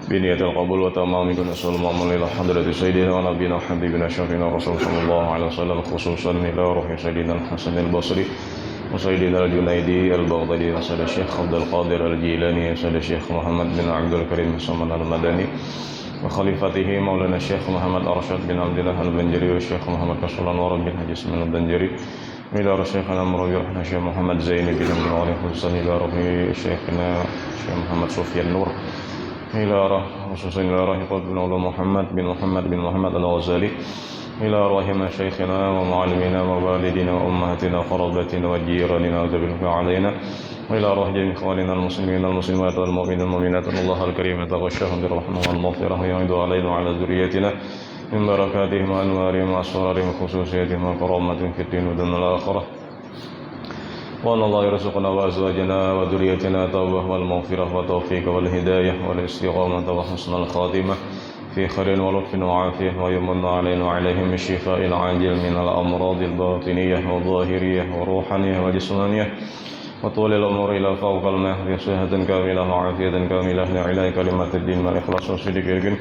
بنية القبول وتمام كنسول المأمون إلى حضرة سيدنا ونبينا وحبيبنا شفينا رسول صلى الله عليه وسلم خصوصا إلى روح سيدنا الحسن البصري وسيدنا الجنيدي البغدادي وسيد الشيخ عبد القادر الجيلاني وسيد الشيخ محمد بن عبد الكريم سمن المدني وخليفته مولانا الشيخ محمد أرشد بن عبد الله البنجري والشيخ محمد كسول أنور بن حجي اسماعيل البنجري إلى شيخنا مربي رحمة الشيخ محمد زيني بن عبد الله خصوصا إلى روح شيخنا الشيخ محمد سفيان نور إلى خصوصا إلى روح بن محمد بن محمد الغزالي إلى رحم شيخنا ومعلمنا ووالدنا وأمهاتنا وقرابتنا وجيراننا وذوي علينا وإلى روح جميع إخواننا المسلمين المسلمات والمؤمنين المؤمنات الله الكريم يتغشاهم بالرحمة والمغفرة ويعيد علينا وعلى ذريتنا من بركاتهم وأنوارهم وأسرارهم وخصوصياتهم وكرامتهم في الدين ودون الآخرة وأن الله يرزقنا وأزواجنا وذريتنا التوبة والمغفرة والتوفيق والهداية والاستقامة وحسن الخاتمة في خير ولطف وعافية ويمن علينا وعليهم بالشفاء العاجل من الأمراض الباطنية والظاهرية والروحانية والجسمانية وطول الأمور إلى فوق المهد صحة كاملة وعافية كاملة لعلاء كلمة الدين والإخلاص والصدق يقين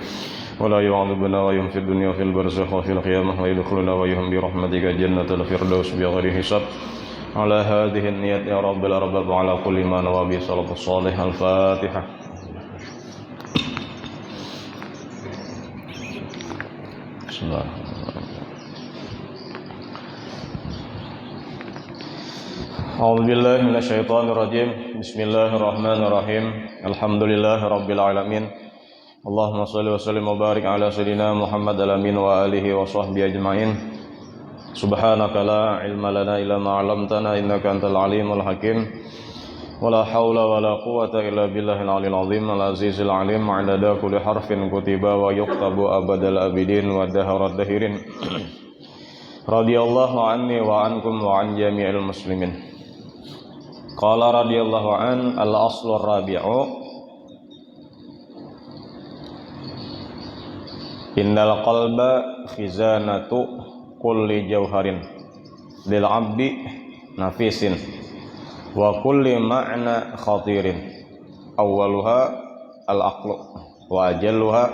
ولا يعذبنا ويهم في الدنيا وفي البرزخ وفي القيامة ويدخلنا ويهم برحمتك جنة الفردوس بغير حساب على هذه النية يا رب الأرباب وعلى كل ما نوى به صلاة الصالح الفاتحة. بسم الله أعوذ بالله من الشيطان الرجيم بسم الله الرحمن الرحيم الحمد لله رب العالمين اللهم صل وسلم وبارك على سيدنا محمد الأمين وآله وصحبه أجمعين سبحانك لا علم لنا إلا ما علمتنا إنك أنت العليم الحكيم ولا حول ولا قوة إلا بالله العلي العظيم العزيز العليم عدد كل حرف كتب ويكتب أبد الأبدين ودهر الدهرين رضي الله عني وعنكم وعن جميع المسلمين قال رضي الله عن الأصل الرابع إن القلب خزانة كل جوهر للعبد نفيس وكل معنى خطير أولها العقل وأجلها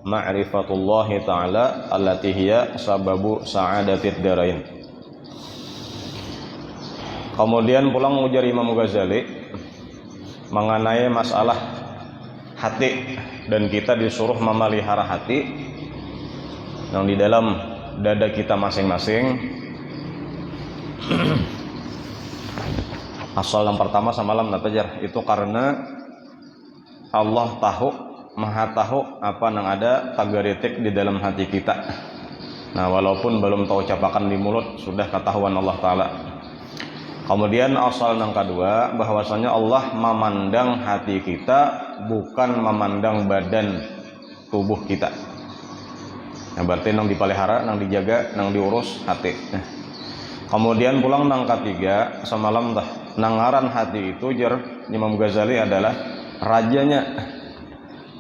معرفة الله تعالى التي هي سبب سعادة الدارين. Kemudian pulang ujar Imam Ghazali mengenai masalah hati dan kita disuruh memelihara hati yang di dalam dada kita masing-masing. Asal yang pertama samalam natajar itu karena Allah tahu, maha tahu apa yang ada tagaritik di dalam hati kita. Nah, walaupun belum tahu capakan di mulut sudah ketahuan Allah Ta'ala. Kemudian asal yang kedua bahwasanya Allah memandang hati kita bukan memandang badan tubuh kita. Nah, berarti nang dipelihara, nang dijaga, nang diurus hati. Kemudian pulang nang ketiga semalam dah nangaran hati itu jar Imam Ghazali adalah rajanya.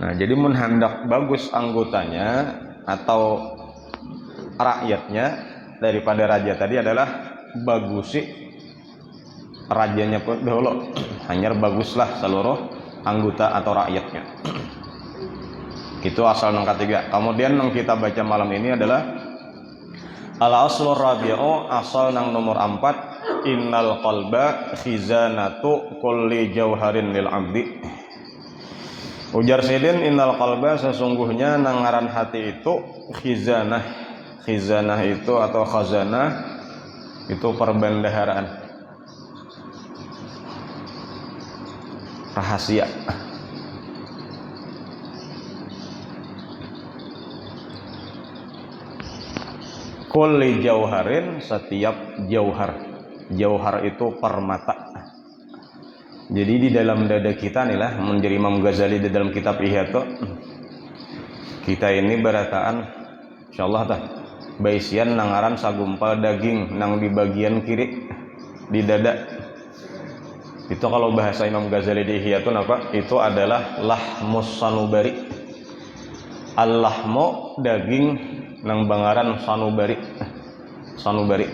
Nah, jadi mun hendak bagus anggotanya atau rakyatnya daripada raja tadi adalah bagusi rajanya pun dahulu. Hanya baguslah seluruh anggota atau rakyatnya. Itu asal yang ketiga. Kemudian yang kita baca malam ini adalah al-aslur rabi'u, asal yang nomor 4, innal qalba khizanatu kulli jauharin lil abdi. Ujar Sidin innal qalba sesungguhnya nangaran hati itu khizanah. Khizanah itu atau khazanah itu perbendaharaan rahasia. Kulli jauharin, setiap jauhar. Jauhar itu permata. Jadi di dalam dada kita nih lah menjadi Imam Ghazali di dalam kitab Ihya tuh, kita ini berataan insyaallah tah baisian nangaran sagumpal daging nang di bagian kiri di dada. Itu kalau bahasa Imam Ghazali di Ihya itu apa? Itu adalah lahmus sanubari. Al-lahmu daging nang bangaran sanubari. Sanubari.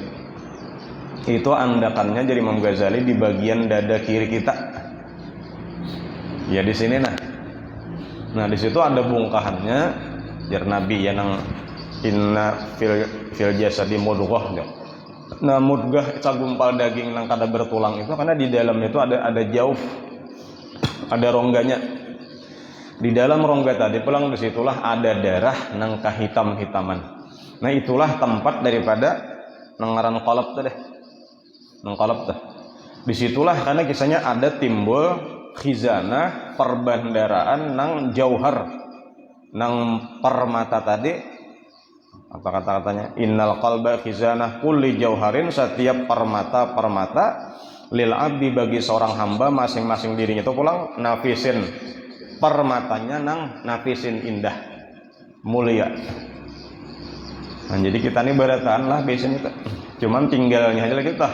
Itu andakannya jadi Imam Ghazali di bagian dada kiri kita. Ya di sini nah. Nah di situ ada bungkahannya jar Nabi ya nang inna fil jasadi mudghah. Nah mudghah sagumpal daging nang kada bertulang itu karena di dalamnya itu ada jauf, ada rongganya. Di dalam rongga tadi pulang disitulah ada darah nang kahitam-hitaman. Nah itulah tempat daripada nengaran qalb teh. Nang qalb teh. Disitulah karena kisahnya ada timbul khizanah perbandaraan nang jauhar nang permata tadi. Apa kata-katanya? Innal qalba khizanah kulli jauharin, setiap permata lil abdi bagi seorang hamba masing-masing dirinya itu pulang nafisin permatanya nang nafisin indah mulia. Nah, jadi kita ini berataan lah biasanya itu. Cuman tinggalnya aja kita.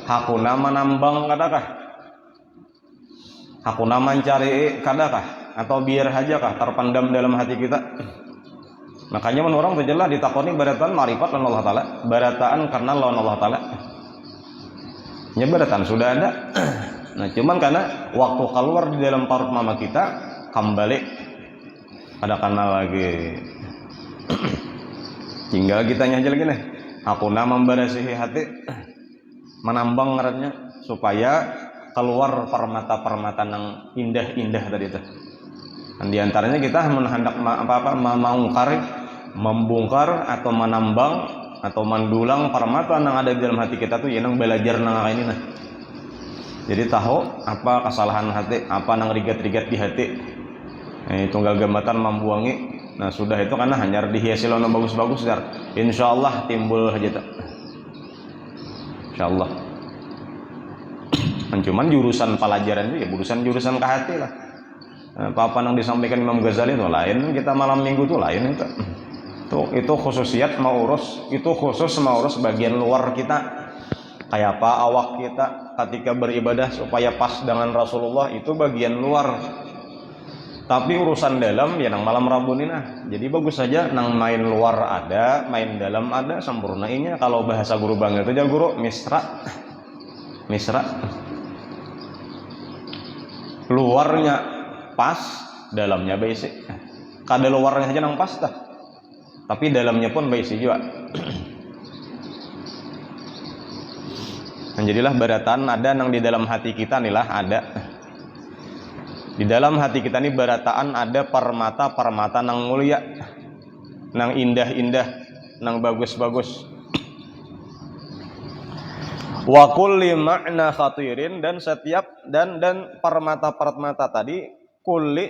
Hakuna manambang kadakah? Hakuna mencari kadakah? Atau biar aja kah terpendam dalam hati kita? Makanya menurut orang jelas ditakoni barataan marifat lan Allah Ta'ala, barataan karena lawan Allah Ta'ala. Ya barataan sudah ada. Nah cuman karena waktu keluar di dalam perut mama kita kembali ada kenal lagi. Tinggal kitanya aja lagi nih. Aku nama membarasihi hati menambang ngarannya supaya keluar permata-permata yang indah-indah tadi itu. Dan diantaranya kita hendak membongkar atau menambang atau mendulang permata yang ada di dalam hati kita tuh yang belajar nang ini nah. Jadi tahu apa kesalahan hati, apa nang rigat-rigat di hati. Tunggal gambatan membuangi. Nah sudah itu karena hanya dihiasi lawan bagus-bagus dar. Insyaallah timbul aja tak. Insyaallah. Cuman jurusan pelajaran itu ya jurusan ke hati lah. Apa yang disampaikan Imam Ghazali itu lain, kita malam minggu itu lain itu khususiat mau urus, itu khusus mau urus bagian luar kita kayak apa awak kita ketika beribadah supaya pas dengan Rasulullah, itu bagian luar. Tapi urusan dalam ya nang malam Rabu ini nah. Jadi bagus saja nang main luar ada, main dalam ada, sempurnainya. Kalau bahasa guru bangga itu aja guru misra luarnya pas, dalamnya basic. Kada luarnya saja nang pas dah. Tapi dalamnya pun basic juga. Dan jadilah barataan ada nang di dalam hati kita nih lah ada. Di dalam hati kita nih barataan ada permata nang mulia, nang indah-indah, nang bagus-bagus. Wa kulli ma'na khatirin, dan setiap dan permata tadi kulli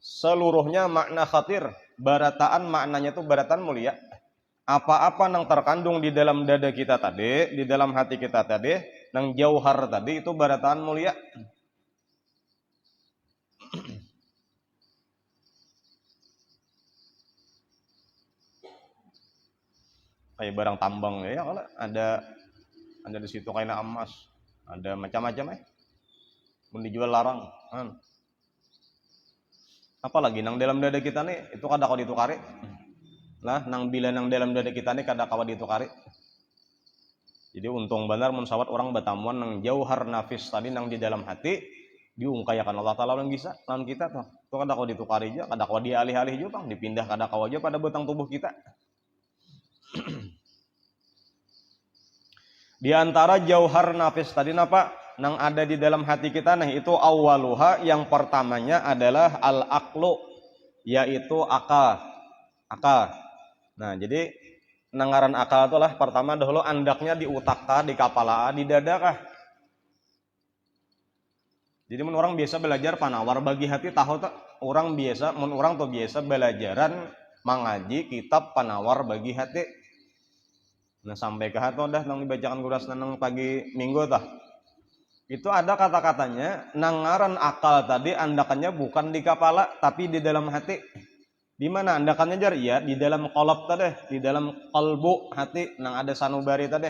seluruhnya makna khatir, barataan maknanya itu barataan mulia. Apa-apa yang terkandung di dalam dada kita tadi, di dalam hati kita tadi, nang jauhar tadi itu barataan mulia. Kayak barang tambang ya kalau ada di situ kayak emas, ada macam-macam mau dijual larang. Apalagi nang dalam dada kita nih itu kada kau ditukari lah, nang bila nang dalam dada kita nih kada kau ditukari. Jadi untung benar mensawat orang batamuan nang jauhar nafis tadi nang di dalam hati diungkayakan Allah Ta'ala bisa lan kita tuh itu kada kau ditukari aja, kada kau dialih-alih juga bang, dipindah kada kau aja pada betang tubuh kita. Di antara jauhar nafis tadi napa nang ada di dalam hati kita, nah itu awaluha, yang pertamanya adalah al-aqlu, yaitu akal. Nah jadi nangaran akal itu lah pertama dahulu andaknya di utak kah, di kepala, di dada kah. Jadi mun orang biasa belajar panawar bagi hati tahu tak orang biasa belajaran mengaji kitab panawar bagi hati. Nah sampai ke hati dah nang dibacakan guras nang pagi minggu tah. Itu ada kata-katanya nangaran akal tadi andakannya bukan di kepala tapi di dalam hati. Di mana andakannya jar? Ya di dalam qalb tadi, di dalam qalbu hati nang ada sanubari tadi.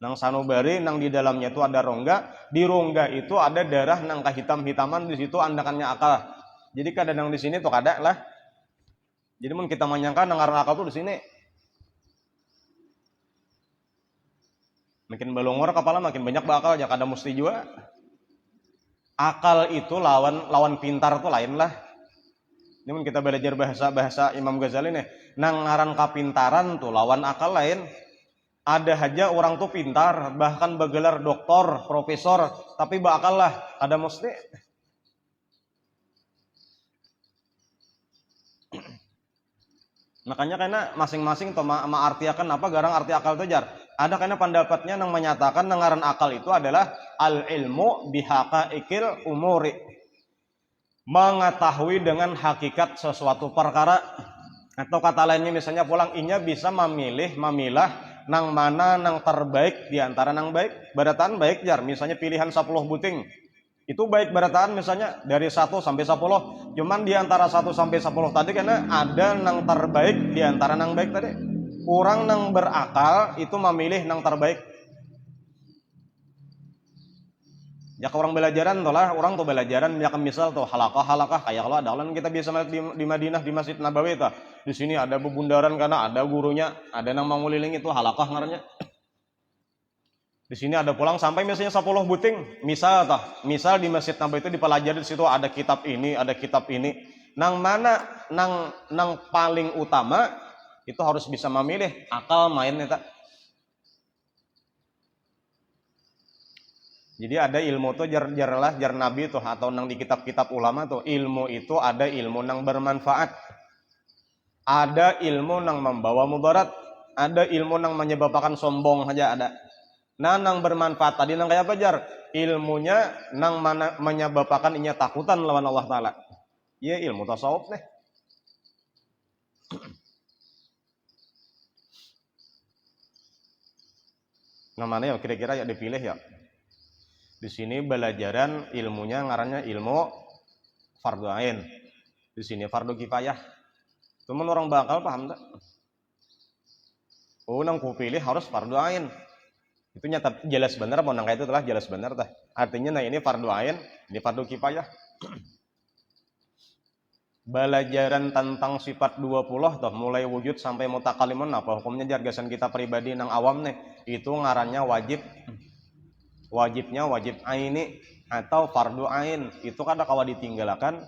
Nang sanubari nang di dalamnya itu ada rongga, di rongga itu ada darah nang kahitam-hitaman, di situ andakannya akal. Jadi kadang nang di sini tuh kada lah. Jadi mun kita menyangka nangaran akal tuh di sini. Makin belongor kepala makin banyak bakal ya kada mesti juga. Akal itu lawan pintar tuh lain lah. Ini kita belajar bahasa Imam Ghazali nih. Nang ngaran kapintaran tuh lawan akal lain. Ada aja orang tuh pintar, bahkan bergelar doktor, profesor, tapi bakal lah ada mesti. Makanya karena masing-masing tuh artiakan apa garang arti akal itu jar. Ada karena pendapatnya yang menyatakan ngaran akal itu adalah al ilmu bihaqaiqil umuri. Mengetahui dengan hakikat sesuatu perkara, atau kata lainnya misalnya pulang inya bisa memilah nang mana nang terbaik diantara nang baik. Barataan baik jar, misalnya pilihan 10 buting itu baik barataan misalnya dari 1 sampai 10, cuman diantara 1 sampai 10 tadi karena ada nang terbaik diantara nang baik tadi. Orang nang berakal itu memilih nang terbaik. Ya ke orang belajaran tuh lah, orang tuh belajaran ya misal tuh halakah kayak kalau ada kita biasa di Madinah di Masjid Nabawi tuh. Di sini ada bebundaran karena ada gurunya, ada nang menguliling itu halakah ngarannya. Di sini ada pulang sampai misalnya 10 buting. Misal di Masjid Nabawi itu dipelajari di situ ada kitab ini, ada kitab ini. Nang mana nang paling utama itu harus bisa memilih akal main eta. Jadi ada ilmu tuh jar nabi tuh atau nang di kitab-kitab ulama tuh ilmu itu ada ilmu nang bermanfaat. Ada ilmu nang membawa mudarat, ada ilmu nang menyebabkan sombong aja ada. Nah nang bermanfaat tadi nang kayak apa jar? Ilmunya nang mana menyebabkan inya takutan lawan Allah Ta'ala. Iya ilmu tasawuf nih. Namanya ya kira-kira ya dipilih ya. Di sini belajaran ilmunya ngarannya ilmu fardu ain. Di sini fardu kifayah. Cuman orang bakal paham tak? Oh nang ku pilih harus fardu ain. Itu nyata jelas benar mau nang itu telah jelas benar tah. Artinya nah ini fardu ain, ini fardu kifayah. Belajaran tentang sifat 20 tuh mulai wujud sampai mutakalimun apa hukumnya jargasan kita pribadi nang awam nih itu ngarannya wajib. Wajibnya wajib aini atau fardu ain itu kada kawa ditinggalkan.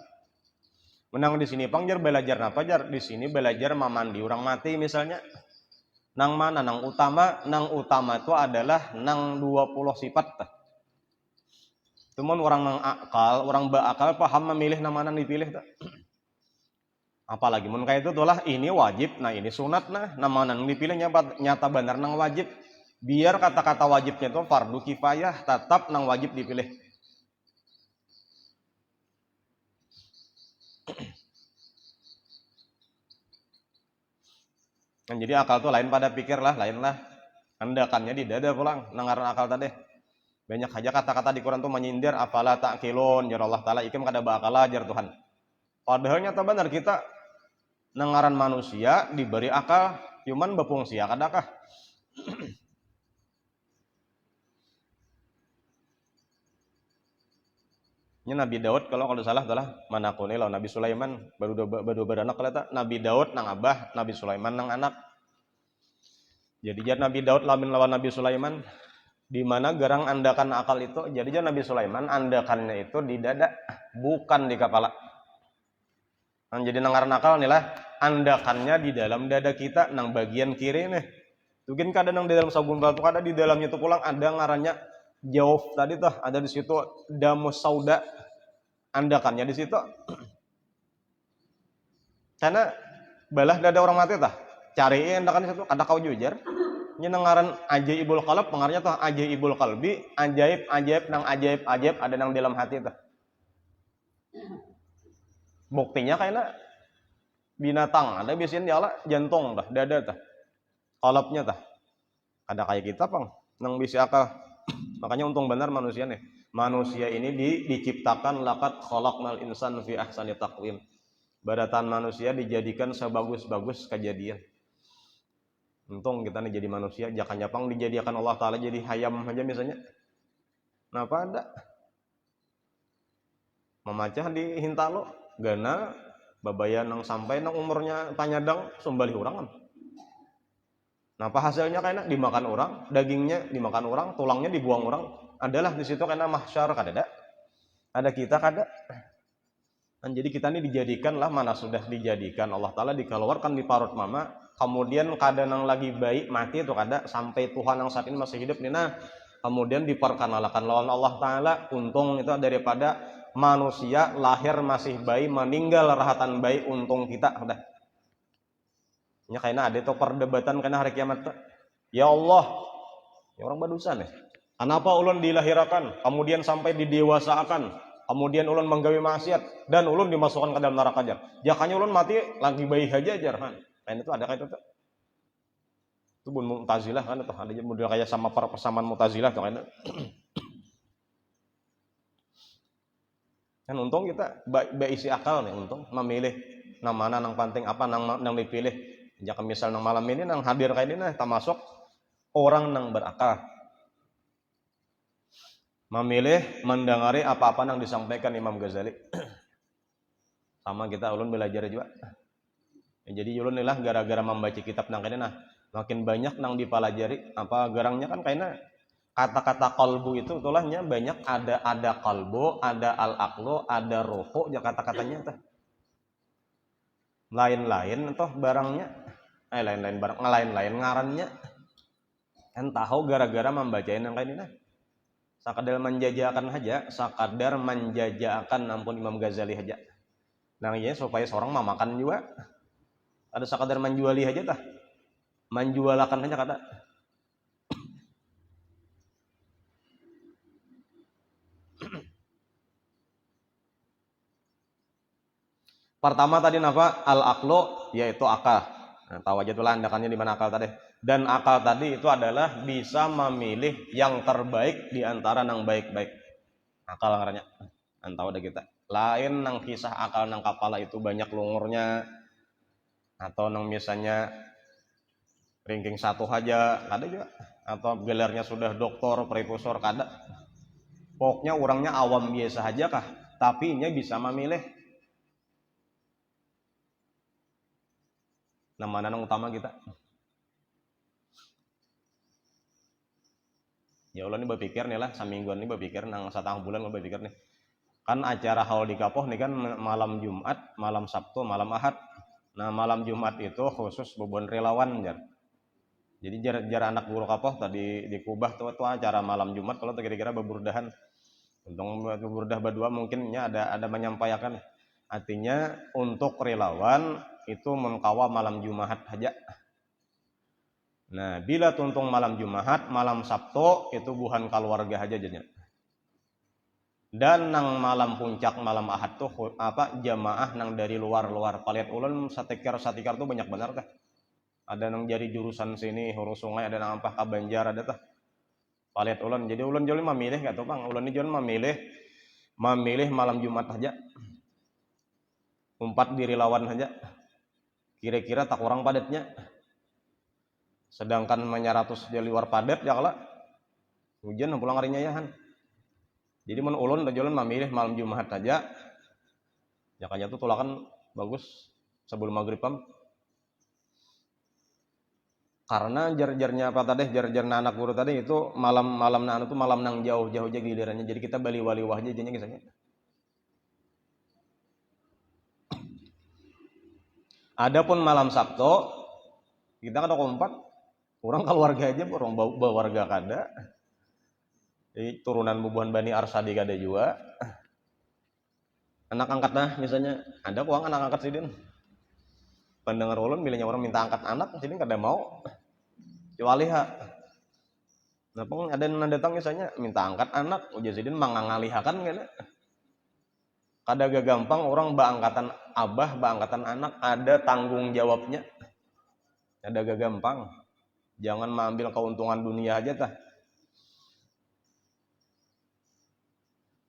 Menang di sini pang jar belajar apa jar di sini belajar mamandi orang mati misalnya. Nang mana nang utama itu adalah nang 20 sifat. Cuman orang berakal paham memilih nang mana dipilih tak. Apalagi mun kayak itu tulah ini wajib, nah ini sunat nah mana nang dipilih nyata benar nang wajib. Biar kata-kata wajibnya itu fardu kifayah tetap nang wajib dipilih. Nah, jadi akal tuh lain pada pikir lah, lain lah. Andakannya di dada pulang, nangaran akal tadi. Banyak aja kata-kata di Quran tuh menyindir afala ta'qilun, jar Allah Ta'ala ikem kada bakal ajar Tuhan. Padahal nyata benar kita nangaran manusia diberi akal, cuman berfungsi kadakah? Ini Nabi Daud kalau salah adalah manakuni lawan Nabi Sulaiman baru beranak kaleta Nabi Daud nang abah, Nabi Sulaiman nang anak. Jadi jar Nabi Daud lawan Nabi Sulaiman di mana garang andakan akal itu. Jadi jar Nabi Sulaiman andakannya itu di dada bukan di kepala. Nah, jadi nangaran akal nih lah andakannya di dalam dada kita nang bagian kiri nih. Mungkin kadang nang di dalam sabun batu ada di dalamnya itu pulang ada ngarannya jawf tadi tuh ada di situ damus sauda andakannya di situ karena balah dada orang mati tah cari andakan di situ ada kau jujar ini nangaran ajaibul qalb pengarnya tuh ajaibul qalbi ajaib nang ajaib ada nang dalam hati tah buktinya kayaknya binatang ada biasanya diala jantung tah dada tah qalbnya tah ada kayak kita pang nang bisa akal. Makanya untung benar manusia nih. Manusia ini diciptakan laqad khalaqnal insana fi ahsani taqwim. Baratan manusia dijadikan sebagus-bagus kejadian. Untung kita nih jadi manusia, jangan nyapang dijadikan Allah Ta'ala jadi hayam aja misalnya. Kenapa ada? Memacah di hintalo, gana babayan nang sampai nang umurnya tanyadang sumbali urangan. Napa hasilnya kayaknya dimakan orang, dagingnya dimakan orang, tulangnya dibuang orang. Adalah di situ kayaknya mahsyar kada ada kita kada. Kan jadi kita ini dijadikan lah, mana sudah dijadikan Allah Ta'ala dikeluarkan di parut mama, kemudian kadang yang lagi bayi mati itu kada sampai Tuhan yang saat ini masih hidup nih, nah kemudian diperkenalkan lawan Allah Ta'ala. Untung itu daripada manusia lahir masih bayi, meninggal rahatan bayi, untung kita udah. Ya kayaknya ada itu perdebatan karena hari kiamat tuh. Ya Allah, ya orang berdosa nih. Kenapa ulun dilahirkan, kemudian sampai didewasakan, kemudian ulun menggawe maksiat dan ulun dimasukkan ke dalam neraka aja. Jakanya ulun mati lagi bayi aja kan. Kayak itu ada kayak itu tuh. Itu bun Mu'tazilah kan, atau ada model kayak sama persamaan Mu'tazilah tuh kan. Kan untung kita isi akal nih, untung memilih nang mana nang penting apa nang dipilih. Jika misal nang malam ini nang hadir kayak ini nah termasuk orang nang berakal. Memilih mendengari apa-apa yang disampaikan Imam Ghazali. Sama kita ulun belajar juga. Jadi ulun lah gara-gara membaca kitab nang kene nah makin banyak nang dipelajari apa garangnya kan kayaknya kata-kata kalbu itu tulahnya banyak, ada kalbu, ada al-aqlu, ada ruhu, ya kata-katanya tuh. Lain-lain toh barangnya. Lain-lain barang, lain-lain ngarannya. Kan tahu gara-gara membacain yang kayak ini nah. Sakadar menjajakan aja, sakadar menjajakan ampun Imam Ghazali aja. Nah ya supaya seorang memakan juga. Ada sakadar menjuali aja tah. Menjualakan aja kata. Pertama tadi apa? Al-aqlu yaitu akal. Nah, tahu aja tuh landakannya di mana akal tadi. Dan akal tadi itu adalah bisa memilih yang terbaik di antara yang baik-baik. Akal ngarannya. Tahu ada kita. Lain nang kisah akal nang kepala itu banyak lungurnya atau nang misalnya ranking 1 aja ada juga, atau gelarnya sudah doktor, profesor kada. Pokoknya orangnya awam biasa aja kah, tapi nya bisa memilih. Nah mana yang utama kita? Ya Allah ini berpikir nih lah, semingguan ini berpikir, nang 1 bulan berpikir nih. Kan acara haul di Kapoh nih kan malam Jumat, malam Sabtu, malam Ahad. Nah malam Jumat itu khusus beban relawan jar. Jadi jar anak guru Kapoh tadi di Kubah tuh acara malam Jumat kalau kira-kira beburdahan. Untung beburdah berdua mungkinnya ada menyampaikan. Artinya untuk relawan itu mengkawal malam Jumat aja. Nah, bila tuntung malam Jumat, malam Sabtu itu buhan keluarga aja jadinya. Dan nang malam puncak malam Ahad tuh apa jamaah nang dari luar-luar. Paliat ulun satikar tuh banyak benar tah. Ada nang jadi jurusan sini huruf sungai, ada nang apa Kabanjar ada tah. Paliat ulun. Jadi ulun jolin memilih enggak tuh Bang. Ulun ini jolin memilih malam Jumat aja. Umpat diri lawan aja. Kira-kira tak kurang padatnya. Sedangkan 100 di luar padat ya kala hujan pulang harinya ya han. Jadi mun ulun jalan memilih malam Jumat aja. Ya kayaknya tuh tulakan bagus sebelum maghrib pam. Karena jar-jarnya apa tadi jar-jar anak guru tadi itu malam nang itu malam nang jauh-jauh aja gilirannya. Jadi kita bali wali wah aja jadinya kisahnya. Adapun malam Sabtu kita kada kompak. Orang keluarga aja, orang bawa warga kada. Jadi turunan bubuhan Bani Arsadi kada juga. Anak angkat nah misalnya, ada uang anak angkat sidin. Pendengar ulun bilangnya orang minta angkat anak, sidin kada mau. Kecuali ha. Nah, ada yang datang misalnya minta angkat anak, ujar sidin mangangalihakan kada. Kada gampang orang baangkatan abah, baangkatan anak ada tanggung jawabnya. Kada gampang. Jangan mengambil keuntungan dunia aja tah.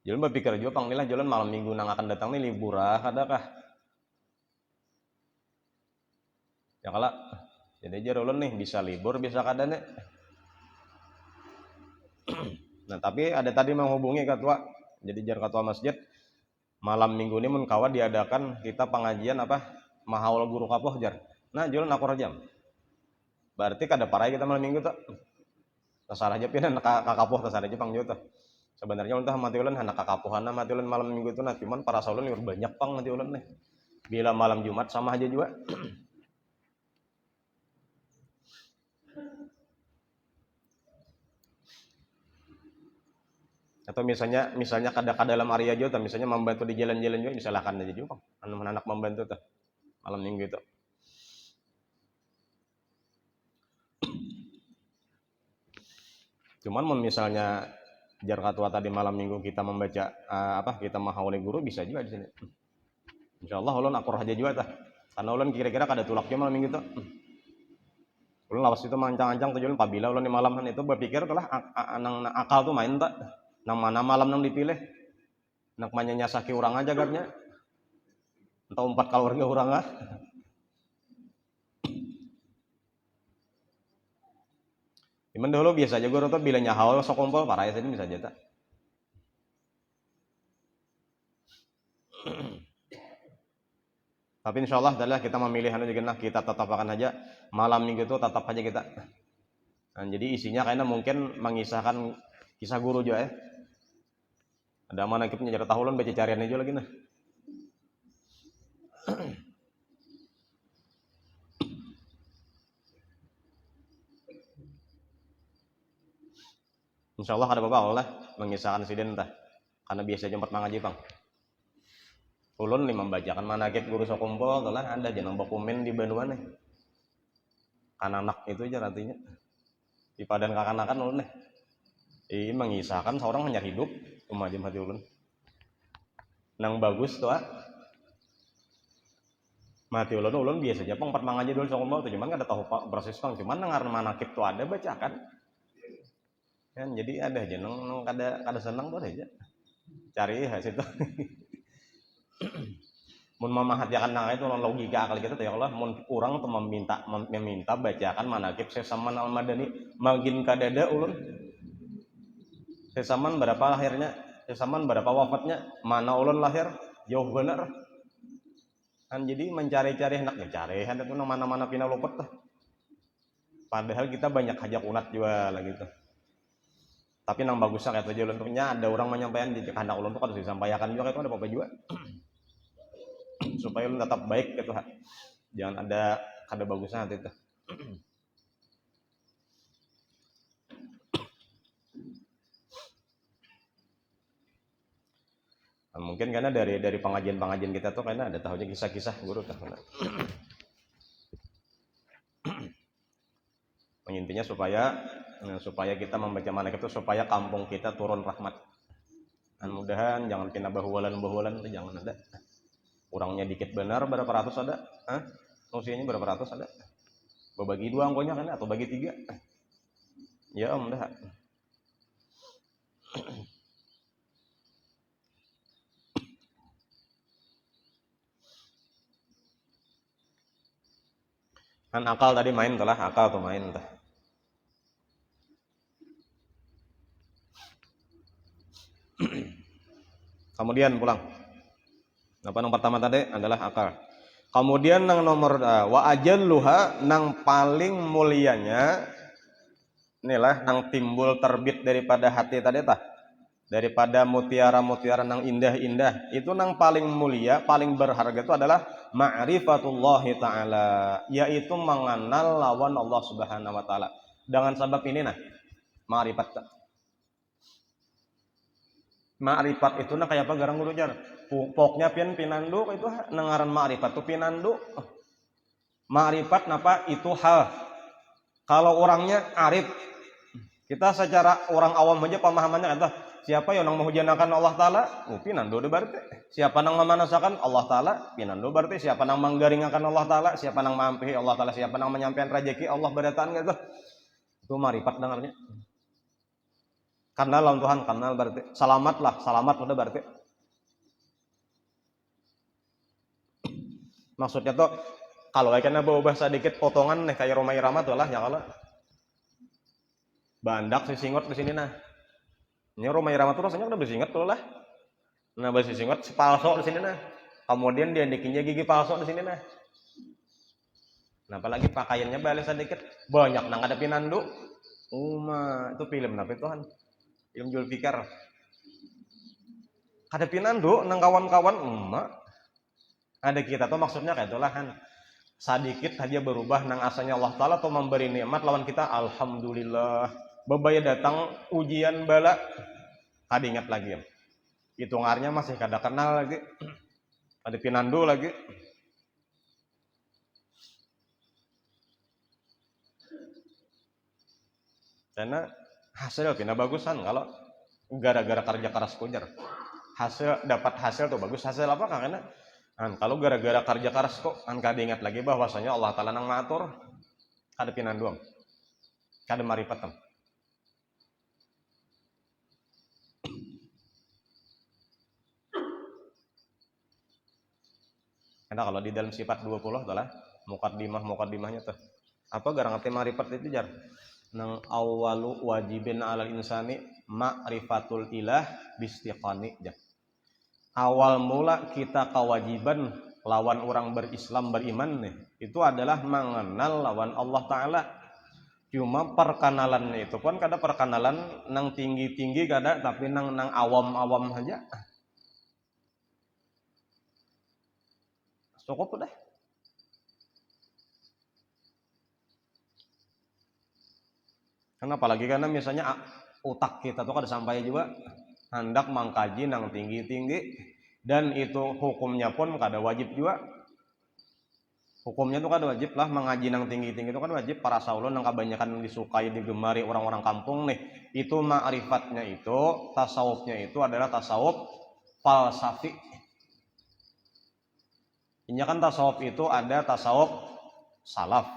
Jalan berpikir juga panggillah jalan malam minggu nang akan datang nih liburah adakah? Ya kala. Jadi jar ulun nih bisa libur bisa kada nih. Nah tapi ada tadi menghubungi ketua. Jadi jar ketua masjid malam minggu ini mun kawa diadakan kita pengajian apa mahaul guru Kapoh jar. Nah jalan aku rajam. Berarti kada parai kita malam minggu tuh. Tersalah aja pinan Kapoh tersalah aja pang tuh. Sebenarnya ulun tah mati ulun hendak kakapuhan mati ulun malam minggu itu nah, cuman para ulun liur banyak pang mati ulun nih. Bila malam Jumat sama aja juga. Atau misalnya kada dalam area aja atau misalnya membantu di jalan-jalan juga misalkan aja juga anak-anak membantu tuh malam minggu itu. Cuman misalnya jar katua tadi malam minggu kita membaca kita mahauli guru bisa juga di sini. Insyaallah ulun akur aja juga tah. Karena ulun kira-kira kada tulak malam minggu itu. Ulun lawas itu mancang-ancang tujuan pabila ulun di malaman itu berpikir telah nang akal tuh main tak. Nang mana malam nang dipilih. Nak manyanyasaki urang aja garnya. Entah 4 keluarga urang ah. Cuman dulu biasa aja guru tuh bila nyahal sok kumpul parah ya bisa aja tak. Tapi insya Allah adalah kita memilih juga nah kita tetap akan aja malam minggu itu tetap aja kita. Nah, jadi isinya kayaknya mungkin mengisahkan kisah guru juga ya. Ada mana kita nyari tahu baca carian aja lagi nah. Insya Allah ada bapak Allah mengisahkan siden entah karena biasa jam 4 mengaji bang. Ulun nih membacakan manakib guru sokumpul telah ada jangan dokumen di Bandungan nih. Anak itu aja artinya. Di padan kakanakan ulun nih. Ini mengisahkan seorang hanya hidup umajim hati ulun. Nang bagus tuh mati ulun biasa aja pang 4 mengaji dulu sokumpul tuh cuman kada tahu proses pang cuman nang manakib tuh ada bacakan. Kan jadi ada aja nang kada senang tuh aja. Cari hasil itu. Mun mamahatyakan nang itu logika akal kita tuh ya Allah mun urang tuh meminta bacakan manakib Sesaman Al-Madani makin kadada ulun. Sesaman berapa lahirnya? Sesaman berapa wafatnya? Mana ulun lahir? Jauh benar. Kan jadi mencari-cari hendak mencari hendak itu mana-mana pina luput tuh. Padahal kita banyak hajak unat juga lah gitu. Tapi nang bagusnya kayak aja ulun punya ada orang menyampaikan di kehendak ulun tuh harus disampaikan juga itu ada apa-apa juga. Supaya ulun tetap baik gitu. Jangan ada bagusnya nanti itu. Nah, mungkin karena dari pengajian kita tuh karena ada tahunya kisah-kisah guru tuh. Intinya supaya kita membaca manakib itu supaya kampung kita turun rahmat. Dan mudahan jangan pindah bahulan itu jangan ada. Kurangnya dikit benar berapa ratus ada? Usianya berapa ratus ada? Bagi 2 angkonya kan atau bagi 3? Ya om dah. Kan akal tadi main telah akal tuh main tah. Kemudian pulang. Apa yang pertama tadi adalah akal. Kemudian yang nomor wa ajalluha nang paling mulianya inilah nang timbul terbit daripada hati tadi tah. Daripada mutiara-mutiara nang indah-indah itu nang paling mulia, paling berharga itu adalah ma'rifatullahi ta'ala, yaitu mengenal lawan Allah Subhanahu wa taala. Dengan sebab ini nah, ma'rifat. Ma'rifat itu nah kayak apa garang guru jar? Pokoknya pinandu itu nengaran ma'rifat tuh pinandu. Ma'rifat napa itu hal. Kalau orangnya arif, kita secara orang awam aja pemahamannya kata siapa yang menghujanakan Allah Ta'ala? Pinando berarti. Siapa yang memanasakan Allah Ta'ala? Pinando berarti. Siapa yang menggaringakan Allah Ta'ala? Siapa yang mampihi Allah Ta'ala? Siapa yang menyampaikan rezeki Allah berdataan gitu. Itu marifat dengarnya. Karena lawan Tuhan, karena berarti. Selamat udah berarti. Maksudnya tuh, kalau kayaknya berubah sedikit potongan nih, kayak Romai Rama tuh lah, ya kalau. Bandak si singot di sini nah. Ini Romai Rama tuh rasanya udah bersingot tuh lah. Nah bersingot si palso di sini nah. Kemudian dia dikinnya gigi palso di sini nah. Nah apalagi pakaiannya balik sedikit. Banyak nang ada pinandu. Itu film apa Tuhan? Film Julfikar. Hadapi nandu nang kawan-kawan emak. Ada kita tuh maksudnya kayak itulah kan. Sedikit saja berubah nang asalnya Allah Ta'ala tuh memberi nikmat lawan kita alhamdulillah. Bebaya datang ujian bala kada ingat lagi. Hitungannya masih kada kenal lagi. Ada pinandu lagi. Karena hasil pindah bagusan kalau gara-gara kerja keras kujar. Dapat hasil tuh bagus. Hasil apa karena kalau gara-gara kerja keras kok kada ingat lagi bahwasanya Allah Ta'ala nang ngatur kada pinanduang. Kada maripatem. Karena kalau di dalam sifat 20 adalah mukaddimahnya tuh. Apa gara ngerti marifat itu jar? Nang awalu wajibin alal insani ma'rifatul ilah bistiqani jar. Awal mula kita kewajiban lawan orang berislam beriman nih, itu adalah mengenal lawan Allah Ta'ala. Cuma perkenalannya itu pun kada perkenalan nang tinggi-tinggi kada, tapi nang awam-awam saja. Cukup udah. Kenapa lagi? Karena misalnya otak kita tuh kada sampai juga hendak mengkaji nang tinggi-tinggi, dan itu hukumnya pun kada wajib juga. Hukumnya tuh kada wajib lah, mengaji nang tinggi-tinggi itu kan wajib. Para saulun nang kebanyakan disukai digemari orang-orang kampung nih, itu ma'rifatnya itu, tasawufnya itu adalah tasawuf falsafi. Ini kan tasawuf itu ada tasawuf salaf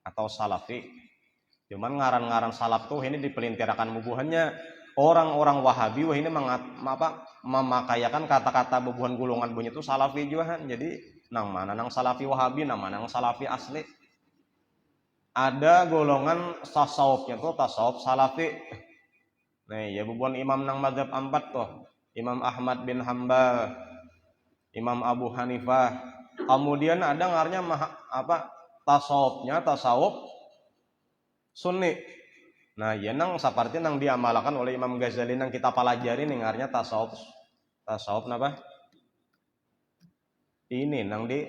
atau salafi. Cuman ngaran-ngaran salaf tuh ini dipelintirakan bubuhannya. Orang-orang Wahabi wah ini memakayakan kata-kata bubuhan gulungan bunyi itu salafi juga. Jadi nang mana nang salafi Wahabi, nang mana nang salafi asli. Ada golongan tasawufnya tuh tasawuf salafi. Nih ya bubuhan imam nang mazhab 4 tuh. Imam Ahmad bin Hambal, Imam Abu Hanifah. Kemudian ada ngarnya tasawufnya tasawuf Sunni. Nah, ya nang seperti nang diamalkan oleh Imam Ghazali nang kita pelajari nih ngarnya tasawuf napa? Ini nang di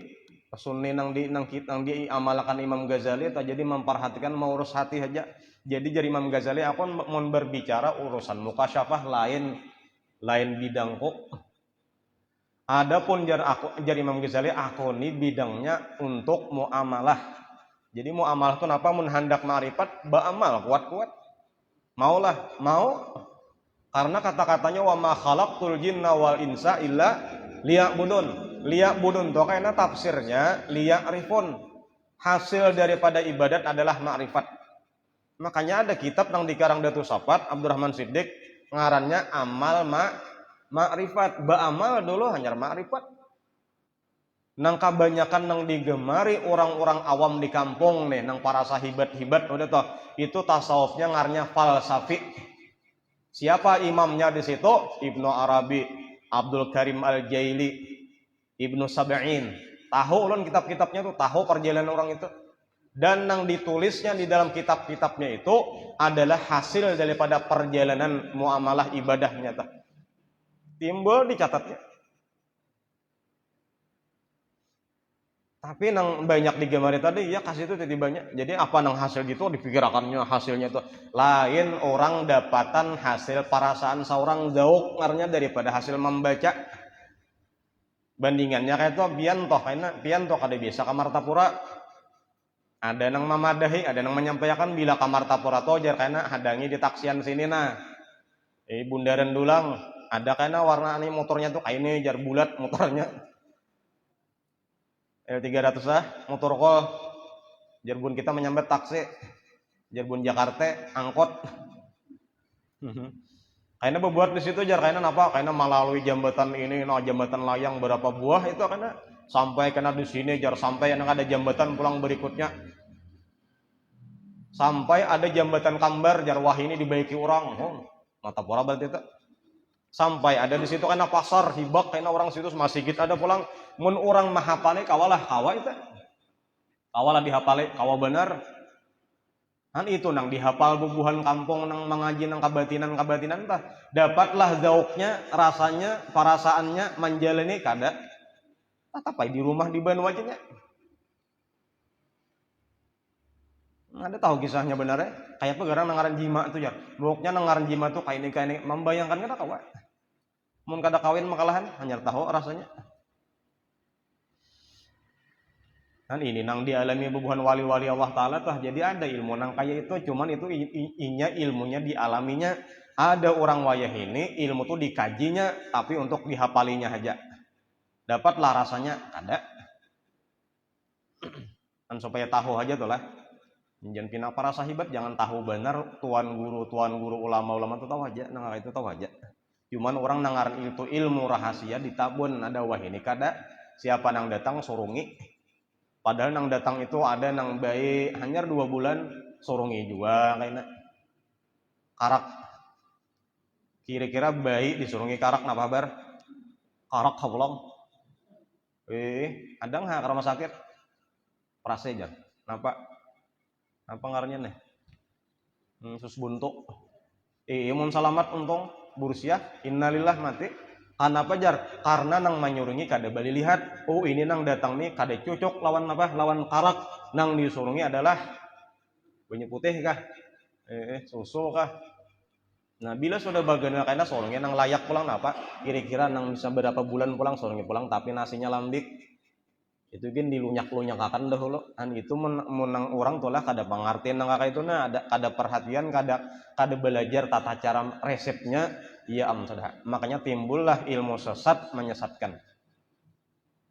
Sunni nang diamalkan Imam Ghazali atau jadi memperhatikan mau urus hati aja. Jadi dari Imam Ghazali aku mau berbicara urusan mukasyafah lain bidangku. Adapun jar Imam Ghazali aku nih bidangnya untuk muamalah. Jadi muamalah itu napa mun hendak ma'rifat ba'amal kuat-kuat. Maulah, mau karena kata-katanya wa ma khalaqtul jinna wal insa illa liya'budun. Liya'budun to kayaknya tafsirnya liya'rifun. Hasil daripada ibadat adalah ma'rifat. Makanya ada kitab yang dikarang Datuk Safat Abdurrahman Siddiq ngarannya amal ma'rifat. Ba'amal dulu hanya ma'rifat. Nang kebanyakan nang digemari orang-orang awam di kampung nih, nang para sahibat-hibat udah toh, itu tasawufnya ngarnya falsafi. Siapa imamnya di situ? Ibnu Arabi, Abdul Karim Al-Jaili, Ibnu Sab'in. Tahu ulun kitab-kitabnya tuh, tahu perjalanan orang itu. Dan nang ditulisnya di dalam kitab-kitabnya itu adalah hasil daripada perjalanan muamalah ibadahnya tuh. Timbul dicatatnya. Tapi nang banyak digemari tadi ya kasih itu tidak banyak. Jadi apa nang hasil gitu dipikirakannya hasilnya itu lain orang dapatan hasil perasaan seorang jauh ngarnya daripada hasil membaca. Bandingannya kayak itu pian toh kada biasa ka Martapura. Ada nang mamadahi, ada nang menyampaikan bila ka Martapura toh jar kana hadangi di taksian sini nah. Bundaran Dulang ada kana warna ini motornya tuh kayak ini jar bulat motornya. L300 lah, motor kol, jarbun kita menyambet taksi, jarbun Jakarta, angkot. Kayaknya berbuat di situ jar, kayaknya apa? Kayaknya melalui jembatan ini, jembatan layang berapa buah itu kayaknya sampai kena di sini jar, sampai ada jembatan pulang berikutnya. Sampai ada jembatan Kambar jar, wah ini dibaiki orang. Mata pura berarti itu. Sampai ada di situ karena pasar hibak karena orang situ masih kita ada pulang mun orang mahapale kawalah kawa itu kawalah dihapale kawa benar Kan itu nang dihafal bubuhan kampung nang mengaji nang kabatinan tah dapatlah zauknya, rasanya, perasaannya menjalani kada tatapai di rumah di Banu aja nya. Ada tahu kisahnya benarnya? Kayak apa garang nangaran jima tuh ya. Buknya nangaran jima tuh kayak ini membayangkan kada kawa. Mun kada kawin makalahan hanya tahu rasanya. Kan ini nang dialami bubuhan wali-wali Allah Ta'ala tuh jadi ada ilmu nang kayak itu, cuman itu inya ilmunya dialaminya. Ada orang wayah ini ilmu tuh dikajinya tapi untuk dihafalinya aja dapatlah rasanya ada kan supaya tahu aja tuh lah jangan pinang para sahibat jangan tahu benar tuan guru ulama tuh tahu aja nang itu tahu aja cuman orang nangaran itu ilmu rahasia ditabun ada wah ini kada siapa nang datang surungi. Padahal nang datang itu ada nang bayi hanya 2 bulan surungi juga kayaknya karak kira-kira bayi disurungi karak napa kabar karak hablong ada nggak ke rumah sakit prasejan napa ngarannya nih sus buntuk mun salamat untung bursiah innalillah mati kenapa jar karena nang menyurungi kada bali lihat oh ini nang datang nih kada cocok lawan apa lawan karak nang disurungi adalah banyak putih kah susu kah. Nah bila sudah bagian kayaknya sorongnya nang layak pulang apa kira-kira nang bisa berapa bulan pulang sorongnya pulang tapi nasinya lambik itu kan dilunyak-lunyakakan dahulu kan itu menang orang tuh lah kada pengertian nang kakak itu nah kada perhatian kada belajar tata cara resepnya iya saudara makanya timbullah ilmu sesat menyesatkan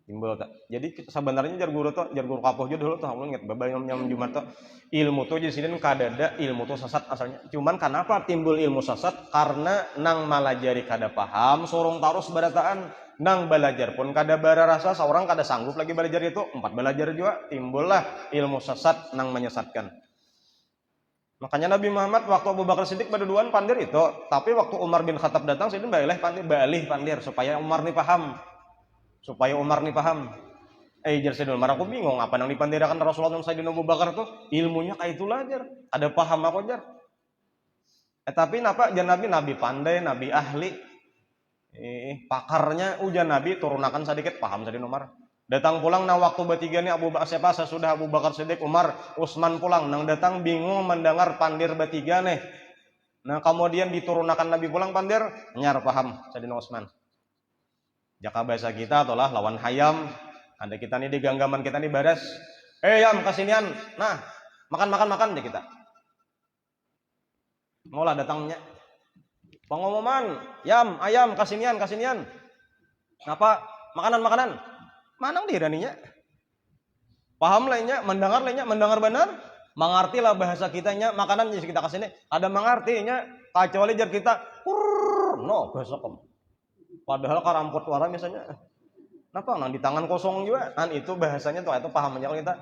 timbul tak jadi sebenarnya jar guru kapoh juga dulu tuh inget babal nyam Jumat tuh ilmu tuh di sini kada ada ilmu tuh sesat asalnya cuman kenapa timbul ilmu sesat karena nang malajari kada paham sorong tarus barataan nang belajar pun kada bara rasa seorang kada sanggup lagi belajar itu 4 belajar juga timbullah ilmu sesat nang menyesatkan. Makanya Nabi Muhammad waktu Abu Bakar Siddiq berduaan pandir itu, tapi waktu Umar bin Khattab datang sini balih pandir supaya Umar nih paham. Jar Sayyidina Umar aku bingung apa nang dipandirakan Rasulullah Sayyidina Abu Bakar tuh ilmunya kayak itulah jar. Ada paham aku jar. Tapi napa jan Nabi pandai, Nabi ahli. Pakarnya ujian Nabi turunakan sedikit paham Sayyidina Umar. Datang pulang nah waktu bertiga nih sesudah Abu Bakar Siddiq Umar Utsman pulang nang datang bingung mendengar pandir bertiga nih. Nah kemudian diturunkan Nabi pulang pandir nyar paham Sayyidina Utsman. Jaka bahasa kita itulah lawan hayam ada kita nih di ganggaman kita nih bares. Yam kasinian. Nah makan aja kita. Ngolah datangnya. Pengumuman yam ayam kasinian. Apa makanan. Manang diraninya paham lainnya mendengar benar mengertilah bahasa kitanya makanan yang kita kasih ini ada mengertinya kecuali jar kita no bahasa kamu padahal karamput suara misalnya kenapa nang di tangan kosong juga kan itu bahasanya tuh itu paham aja kita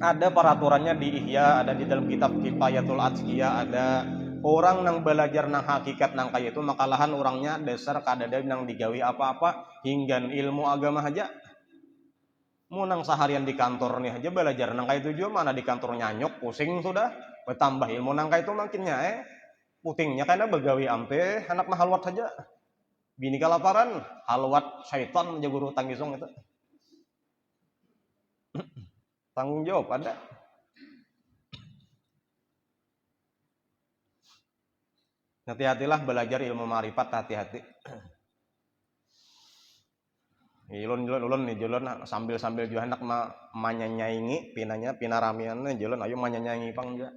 ada peraturannya di Ihya ada di dalam kitab Kifayatul Atqiyah ada orang nang belajar nang hakikat nang kayak itu makalahan orangnya dasar kadada nang digawi apa-apa hingga ilmu agama aja mau nang seharian di kantor nih aja belajar nang kayak itu juga mana di kantor nyanyok pusing sudah bertambah ilmu nang kayak itu makinnya putingnya karena begawi ampe anak mah halwat saja bini kelaparan halwat syaitan aja guru tanggisong itu tanggung jawab ada. Hati-hatilah belajar ilmu ma'rifat hati-hati. Ulun nih julun sambil juga anak manyanyaingi pinaramiannya julun ayo manyanyaingi pang juga.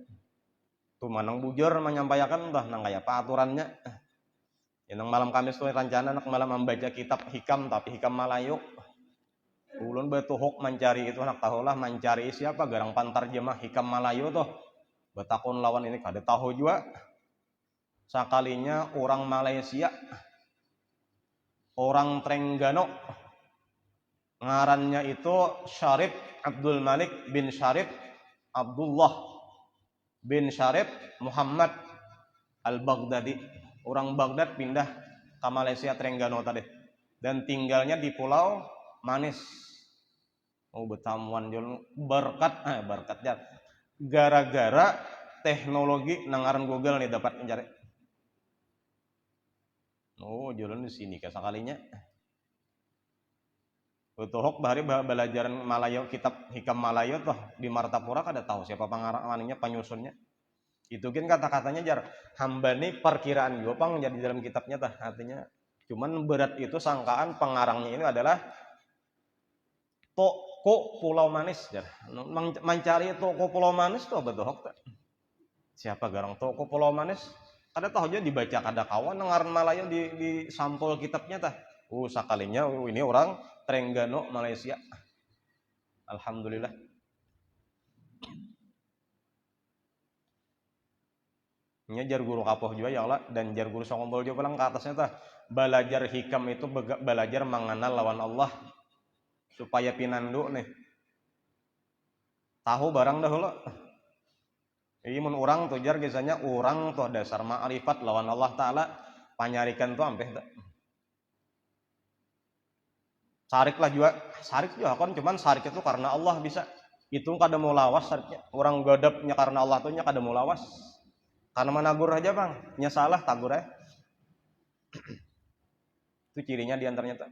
Tuh manang bujur menyampaikan entah nang kayak apa aturannya. Yang malam Kamis tuh rencana anak malam membaca kitab hikam tapi hikam Malayu. Ulun betuhuk mencari itu anak tahulah mencari siapa garang pantarjemah hikam Malayu tuh. Betakun lawan ini kada tahu juga. Sekalinya orang Malaysia orang Trengganu ngarannya itu Syarif Abdul Malik bin Syarif Abdullah bin Syarif Muhammad Al-Baghdadi orang Baghdad pindah ke Malaysia Trengganu tadi dan tinggalnya di Pulau Manis betamuan berkat ya gara-gara teknologi nangaran Google nih dapat mencari. Oh, jalan di sini kasakalinya. Utuhok bahari belajaran Malayo, kitab Hikam Malayo tuh di Martapura kada tahu siapa pengarangnya, penyusunnya. Itu kan kata-katanya jar hamba nih perkiraan juga pang jadi dalam kitabnya tah artinya. Cuman berat itu sangkaan pengarangnya ini adalah toko Pulau Manis jar. Mencari toko Pulau Manis tuh betul hok. Siapa garang toko Pulau Manis? Kada tahu aja dibaca kada kawan ngaran Malayo di sampul kitabnya tah. Sakalinya ini orang Terengganu Malaysia. Alhamdulillah. Nya jar guru kapoh juga ya Allah dan jar guru songombol juga paling ke atasnya tah. Belajar hikam itu belajar mengenal lawan Allah supaya pinandu nih. Tahu barang dahulu. Ini mun orang tuh jar biasanya orang tuh dasar ma'rifat lawan Allah Ta'ala panyarikan tuh ampeh tak. Sarik juga kan cuman sarik itu karena Allah bisa. Itu kada mau lawas sariknya. Orang gadapnya karena Allah tuh nya kada mau lawas. Karena menagur aja bang, nya salah tagur ya. Itu cirinya diantaranya tuh.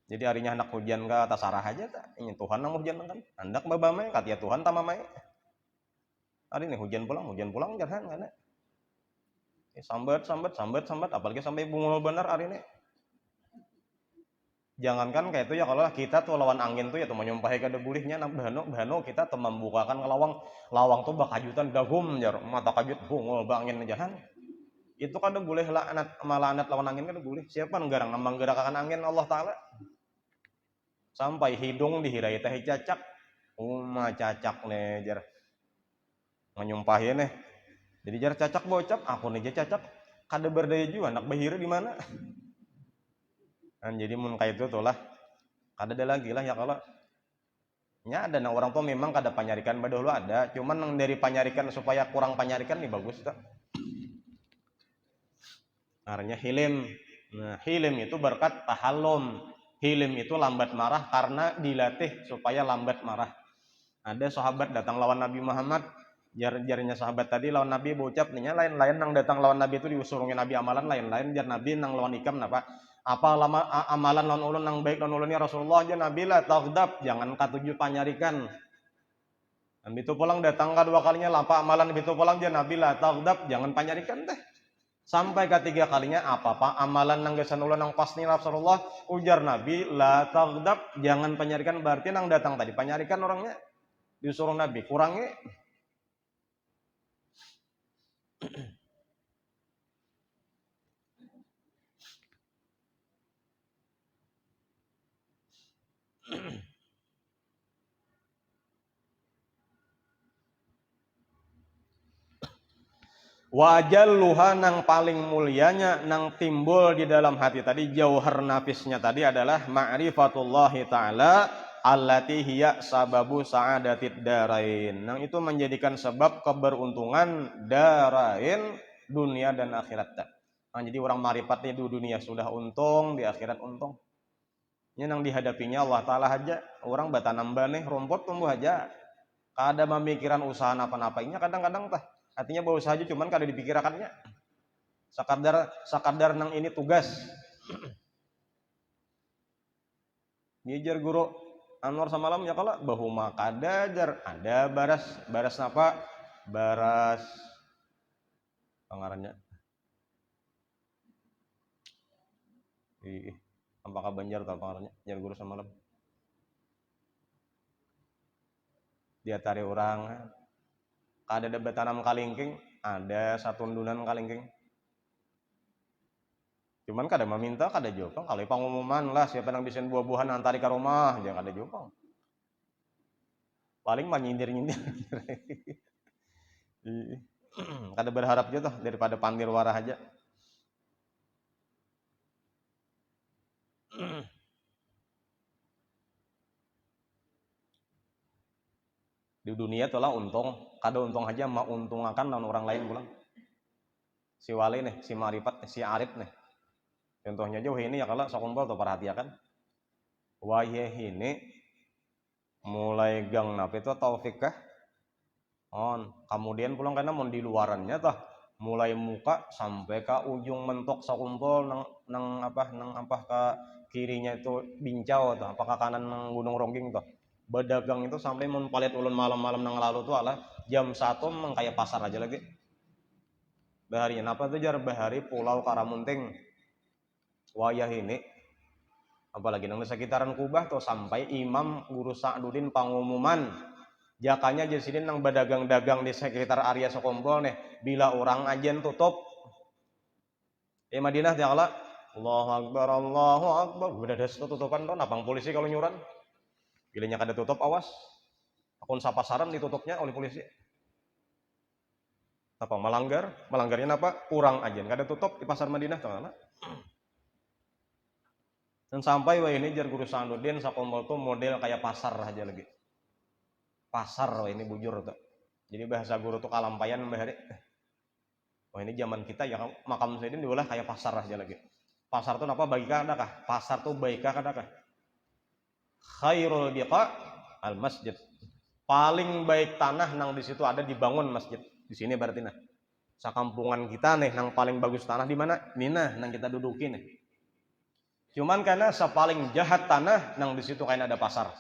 Jadi harinya hendak hujan ke atas arah aja tak. Ini Tuhan nang hujan kan. Hendak babamai katia Tuhan tamamai. Hari ini hujan pulang jangan kan. Sambat apalagi sampai bungul bener hari ini. Jangankan kayak itu ya kalau kita tuh lawan angin tuh ya tuh menyumpahi kada bolehnya bahano kita tuh membukakan lawang tuh bakajutan dagum jar mata kajut bungul bangin jangan. Itu kada boleh malah anat lawan angin kada boleh. Siapa nggarang nambang gerakan angin Allah Ta'ala. Sampai hidung dihirai teh cacak. Cacak nih jar. Menyumpahi nih. Jadi jar cacak bocap, aku nih cacak kada berdaya juga anak bahira di mana? Kan jadi mun kayak itu tuh lah. Kada ada lagi lah ya kalau nya ada orang tuh memang kada panyarikan badahulu ada, cuman yang dari panyarikan supaya kurang panyarikan nih bagus tak. Artinya hilim. Nah, hilim itu berkat tahallum. Hilim itu lambat marah karena dilatih supaya lambat marah. Ada sahabat datang lawan Nabi Muhammad, jar-jarnya sahabat tadi lawan Nabi bocap nih lain-lain nang datang lawan Nabi itu diusurungin Nabi amalan lain-lain jar Nabi nang lawan ikam napa? Apa lama amalan lawan ulun nang baik lawan ulun ya Rasulullah aja Nabi lah taghdab jangan katuju panyarikan. Nabi itu pulang datang kedua kalinya lampa amalan Nabi itu pulang dia Nabi lah taghdab jangan panyarikan teh. Sampai ketiga kalinya apa amalan nang gesan ulun nang pas nih Rasulullah ujar Nabi la taghdab jangan panyarikan berarti nang datang tadi panyarikan orangnya disuruh Nabi kurangi. Wajal luha nang paling mulianya nang timbul di dalam hati tadi jauhar nafisnya tadi adalah ma'rifatullahi ta'ala allati hiya sababu sa'adatid darain. Nang itu menjadikan sebab keberuntungan darain dunia dan akhirat. Nah, jadi orang marifat di dunia sudah untung, di akhirat untung. Ini nang dihadapinya Allah Ta'ala aja. Orang batanam baneh rumput tumbuh aja. Kada memikiran usaha apa-apanya kadang-kadang tah. Artinya bahwa saja cuman kada dipikirakannya. Sakadar nang ini tugas. Ngejar guru Anwar samalam ya kalau bahuma kada jar ada baras apa? Baras pengarannya. Apakah Banjar atau pengarannya? Jar guru samalam. Dia tarik orang ada tanam kalingking, ada satu undunan kalingking. Cuman kada meminta, kada jopang. Kalau pengumuman lah siapa yang bisa buah-buahan antari ke rumah, jangan kada jopang. Paling menyindir-nyindir. Kada berharap gitu daripada pandir warah aja. Di dunia itulah untung, kada untung aja mau untung akan lawan orang lain pulang. Si wali nih, si marifat, si arif nih. Contohnya jauh ini ya kalau sokumpul tuh perhatikan. wayahini mulai gang napa itu taufik kah kemudian pulang karena mau di luarannya tah mulai muka sampai ke ujung mentok sakumpul nang apa ke kirinya itu bincau tuh apakah kanan nang Gunung Rongging tuh berdagang itu sampai mun palit ulun malam-malam nang lalu tuh alah jam 1 kayak pasar aja lagi bahari apa tuh jar bahari Pulau Karamunting wayah ini apalagi nang di sekitaran Kubah tuh sampai Imam Guru Sa'duddin pengumuman jakanya jadi sini nang berdagang-dagang di sekitar area Sokombol nih bila orang ajen tutup Madinah ya Allah Allahu Akbar udah ada tutupan tuh napang polisi kalau nyuran bilanya kada tutup awas akun sapasaran ditutupnya oleh polisi apa melanggarnya apa kurang ajen kada tutup di pasar Madinah tuh dan sampai wah ini jar Guru Sa'duddin Sokombol tuh model kayak pasar aja lagi pasar wah ini bujur tuh jadi bahasa guru tuh kalampayan bahari wah ini zaman kita ya makam Sayyidin diolah kayak pasar aja lagi pasar tuh apa bagi kadakah pasar tuh baik kadakah khairul biqa al masjid paling baik tanah nang di situ ada dibangun masjid di sini berarti nah sakampungan kita nih nang paling bagus tanah di mana nina nang kita dudukin nih cuman karena sepaling jahat tanah nang di situ kayak ada pasar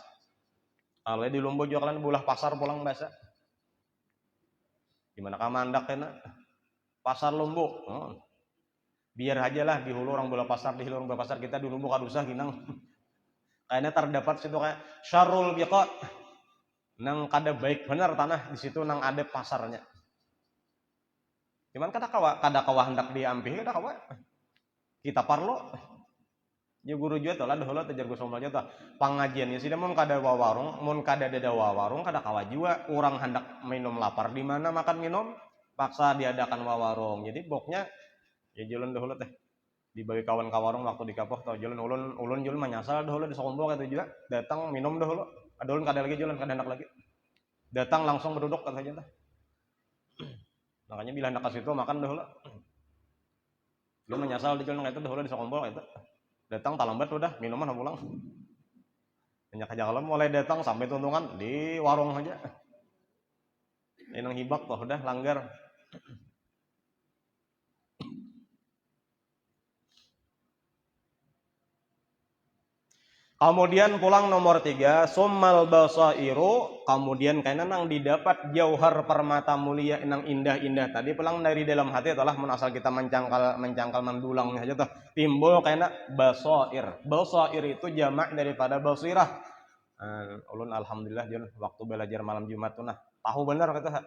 kalau di Lumbo juga kalian bulah pasar pulang bahasa gimana kamandak kena pasar Lumbo biar aja lah di hulu orang bola pasar di hilir bola pasar kita di Lumbo kadusah ginang kayaknya terdapat situ kayak syarul biqa nang kada baik benar tanah di situ nang ada pasarnya cuman kada kawa hendak diampih kada kawa kita parlo ya guru juga tuh lah dahulu tejar gue somalnya tuh pengajiannya sih mun kada wawarung mun kada ada wawarung kada kawa juga orang hendak minum lapar di mana makan minum paksa diadakan wawarung jadi boknya ya jalan dahulu teh dibagi kawan kawarung waktu di Kapoh tau jalan ulun jalan menyasal dahulu di Sokombol itu juga datang minum dahulu ada ulun kada lagi jalan kada enak lagi datang langsung berduduk katanya teh makanya bila hendak ke situ makan dahulu dia menyasal di jalan itu dahulu di Sokombol itu datang talambat udah minuman pulang banyak aja kalau mulai datang sampai tuntungan di warung aja ini hibak tuh udah langgar kemudian pulang nomor 3 summal basairu kemudian karena nang didapat jauhar permata mulia nang indah-indah tadi pulang dari dalam hati adalah menasal kita mencangkal mendulang aja tuh timbul karena basair itu jamak daripada basirah ulun alhamdulillah jon waktu belajar malam Jumat tuh nah tahu benar kata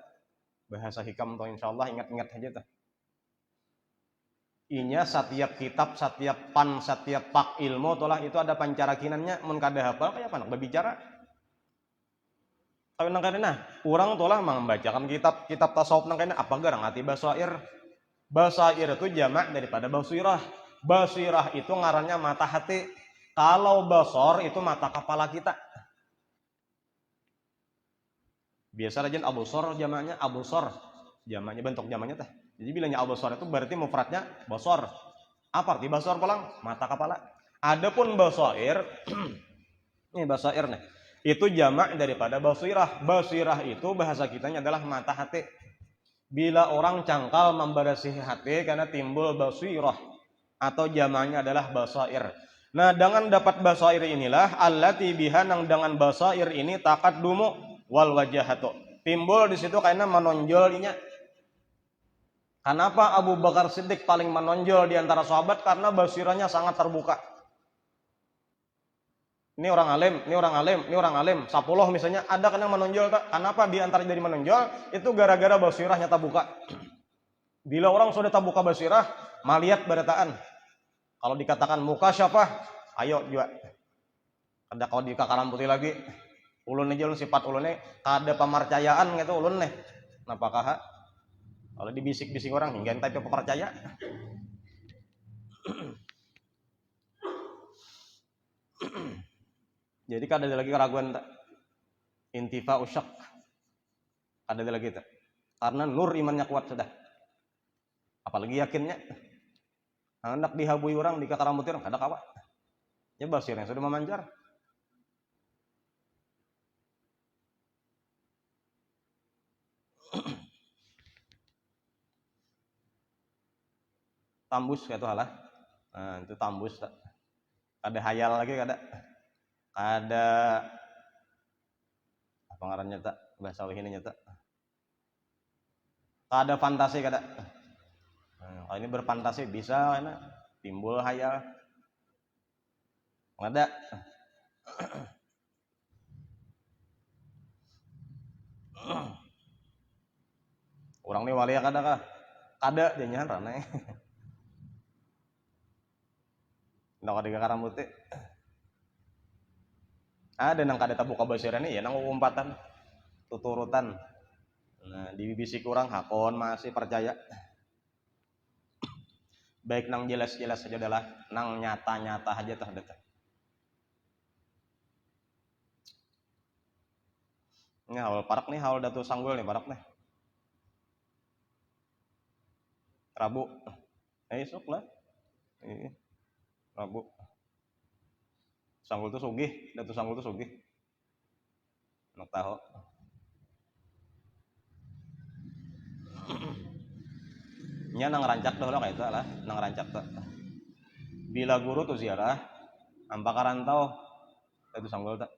bahasa hikam tuh insyaallah ingat-ingat aja tuh inya setiap kitab, setiap pak ilmu tolah itu ada pancarakinannya mun kada hafal kayak apa berbicara. Tapi nang kana urang tolah membacakan kitab tasawuf nang kana apa garang ati basair. Basair itu jamak daripada basirah. Basirah itu ngarannya mata hati. Kalau basor itu mata kepala kita. Biasa aja abusor jamaknya abusor. Jamaknya bentuk jamaknya tah. Jadi bilangnya al-basar itu berarti mufradnya basar. Apa arti basar pulang? Mata kepala. Adapun basair ini basair nih. Itu jamak daripada basirah. Basirah itu bahasa kitanya adalah mata hati. Bila orang cangkal memberasihi hati karena timbul basirah atau jamaknya adalah basair. Nah, dengan dapat basair inilah allati biha nang dengan basair ini taqaddumu wal wajahatu. Timbul di situ karena menonjolnya. Kenapa Abu Bakar Siddiq paling menonjol di antara sahabat? Karena basirahnya sangat terbuka. Ini orang alim. 10 misalnya ada kan yang menonjol. Kenapa di antara jadi menonjol? Itu gara-gara basirahnya terbuka. Bila orang sudah terbuka basirah, maliat berataan. Kalau dikatakan muka siapa? Ayo juga. Ada kalau di kakaran putih lagi. Ulun aja ulun sifat ulunnya kada pemercayaan gitu ulun nih. Napakah? Kalau dibisik-bisik orang hingga entah apa percaya. Jadi kada ada lagi keraguan tak? Intifa usyak. Kada ada lagi tak? Karena nur imannya kuat sudah. Apalagi yakinnya. Hendak dihabui orang di kakarambuti orang kada kawa. Ya basir yang sudah memanjar. tambus gitu halah. Nah, itu tambus. Kada hayal lagi kada apa ngarannya tak bahasa ini nyata. Kada fantasi kada. Nah, kalau ini berfantasi bisa karena timbul hayal. Ada. Orang ini walia kada kah? Kada jangan ranai. Ndak kada rambut teh. Ada nang kada tabuka basiran ya nang umpatan tuturutan. Nah, di BBC kurang hakon masih percaya. Baik nang jelas-jelas saja adalah nang nyata-nyata aja tah dekat. Ini haul parak nih, haul Datu Sanggul nih parak nih. Rabu. Esok lah. Rabu. Sanggul tuh sugih, Datu Sanggul tuh sugih. Nak tahu. Nya nang rancak dah kayak itu lah, nang rancak tuh. Bila guru tuh ziarah, ampa karantau, Datu Sanggul tuh.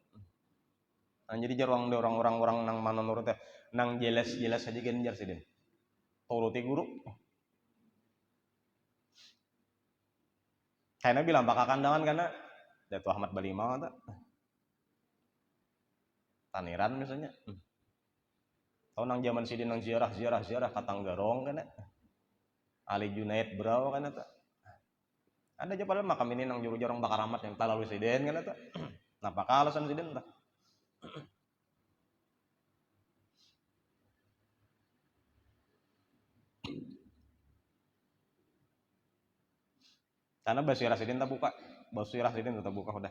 Nah, jadi jarang ada orang-orang nang mana nurut ya, nang jelas-jelas aja kan jar sih den. Turuti guru. Kayaknya bilang bakal kandangan karena Datu Ahmad Balimau tuh. Taniran misalnya. Tahu nang zaman sidin nang ziarah Katanggarong kan ya. Ali Junaid Brau kan eta. Ada aja padahal makam ini nang juru jorong bakar amat yang talalu siden kan eta. Napa ka alasan siden tah? Karena Basirah Sidin tak buka. Basirah Sidin tak buka udah.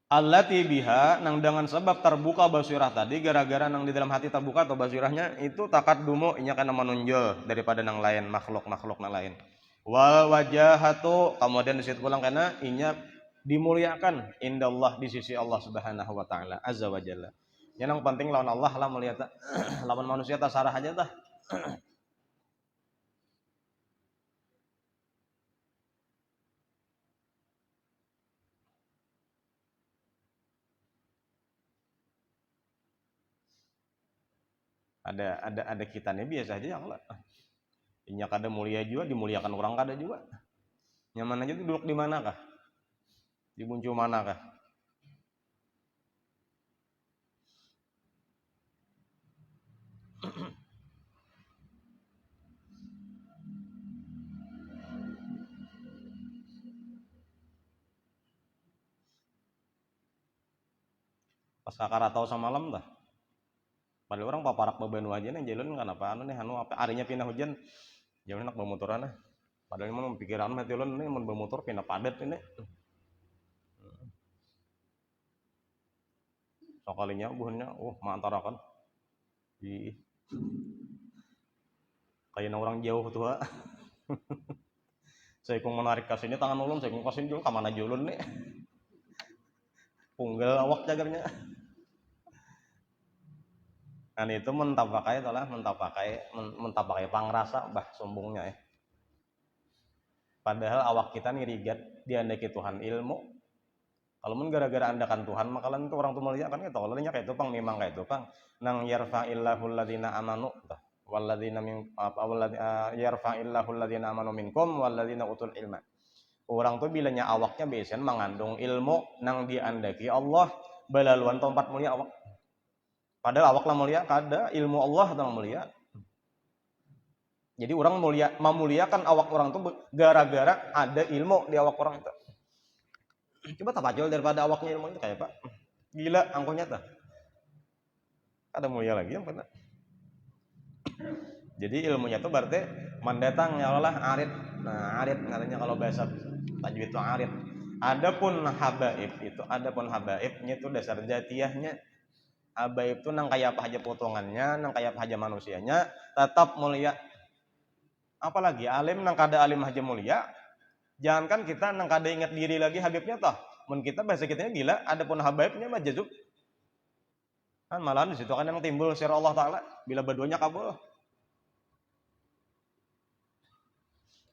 Allati biha nang dengan sebab terbuka basirah tadi gara-gara nang di dalam hati terbuka atau basirahnya itu takat dumo inya kana menonjol daripada nang lain makhluk nang lain. Wal wajahatu kemudian di situ pulang karena inya dimuliakan indallah di sisi Allah Subhanahu wa taala azza wa jalla. Yang penting lawan Allah lah melihat lawan manusia tak sarah aja tah. Ada kitanya biasa aja Allah. Inya kada mulia juga dimuliakan orang kada juga. Nyaman aja duduk di mana kah? Di muncul mana kah? Pas kakak tahu sama malam dah. Padahal orang paparak babanu aja nih jalan kan apa nih apa harinya pindah hujan jalan nak bermotoran nah. Padahal mau pikiran mah jalan nih mau bermotor pindah padat ini. Sokalinya buahnya mantara kan. Di kayak orang jauh tuh. Saya kong menarik ke sini tangan ulun, saya kong ke sini dulu ke mana julun nih. Punggal awak jagarnya. Kan itu mentapakai pangrasa bah sombongnya ya. Padahal awak kita nih rigat diandaki Tuhan ilmu. Kalau mun gara-gara andakan Tuhan makalan itu orang tuh melihat kan itu kalau kayak itu pang memang kayak itu pang nang yarfa'illahul ladzina amanu walladzina min yarfa'illahul ladzina amanu minkum walladzina utul ilma. Orang tuh bilanya awaknya biasanya mengandung ilmu nang diandaki Allah balaluan tempat mulia awak. Padahal awak lah mulia, kada ilmu Allah atau mulia. Jadi orang memuliakan awak orang itu gara-gara ada ilmu di awak orang itu. Coba tak pacul daripada awaknya ilmu itu kayak Pak. Gila angkonya tuh. Ada mulia lagi yang benar. Jadi ilmunya itu berarti mendatang ya Allah arid. Nah, arid katanya kalau bahasa tajwid itu arid. Adapun habaibnya itu dasar jatiahnya. Habaib itu nang kayak apa aja potongannya, nang kayak apa aja manusianya, tetap mulia. Apalagi alim nang kada alim aja mulia. Jangankan kita nang kada ingat diri lagi habibnya toh. Mun kita bahasa kitanya gila, adapun habaibnya mah jazub. Kan malahan di situ kan yang timbul sir Allah Ta'ala bila berdoanya kabul.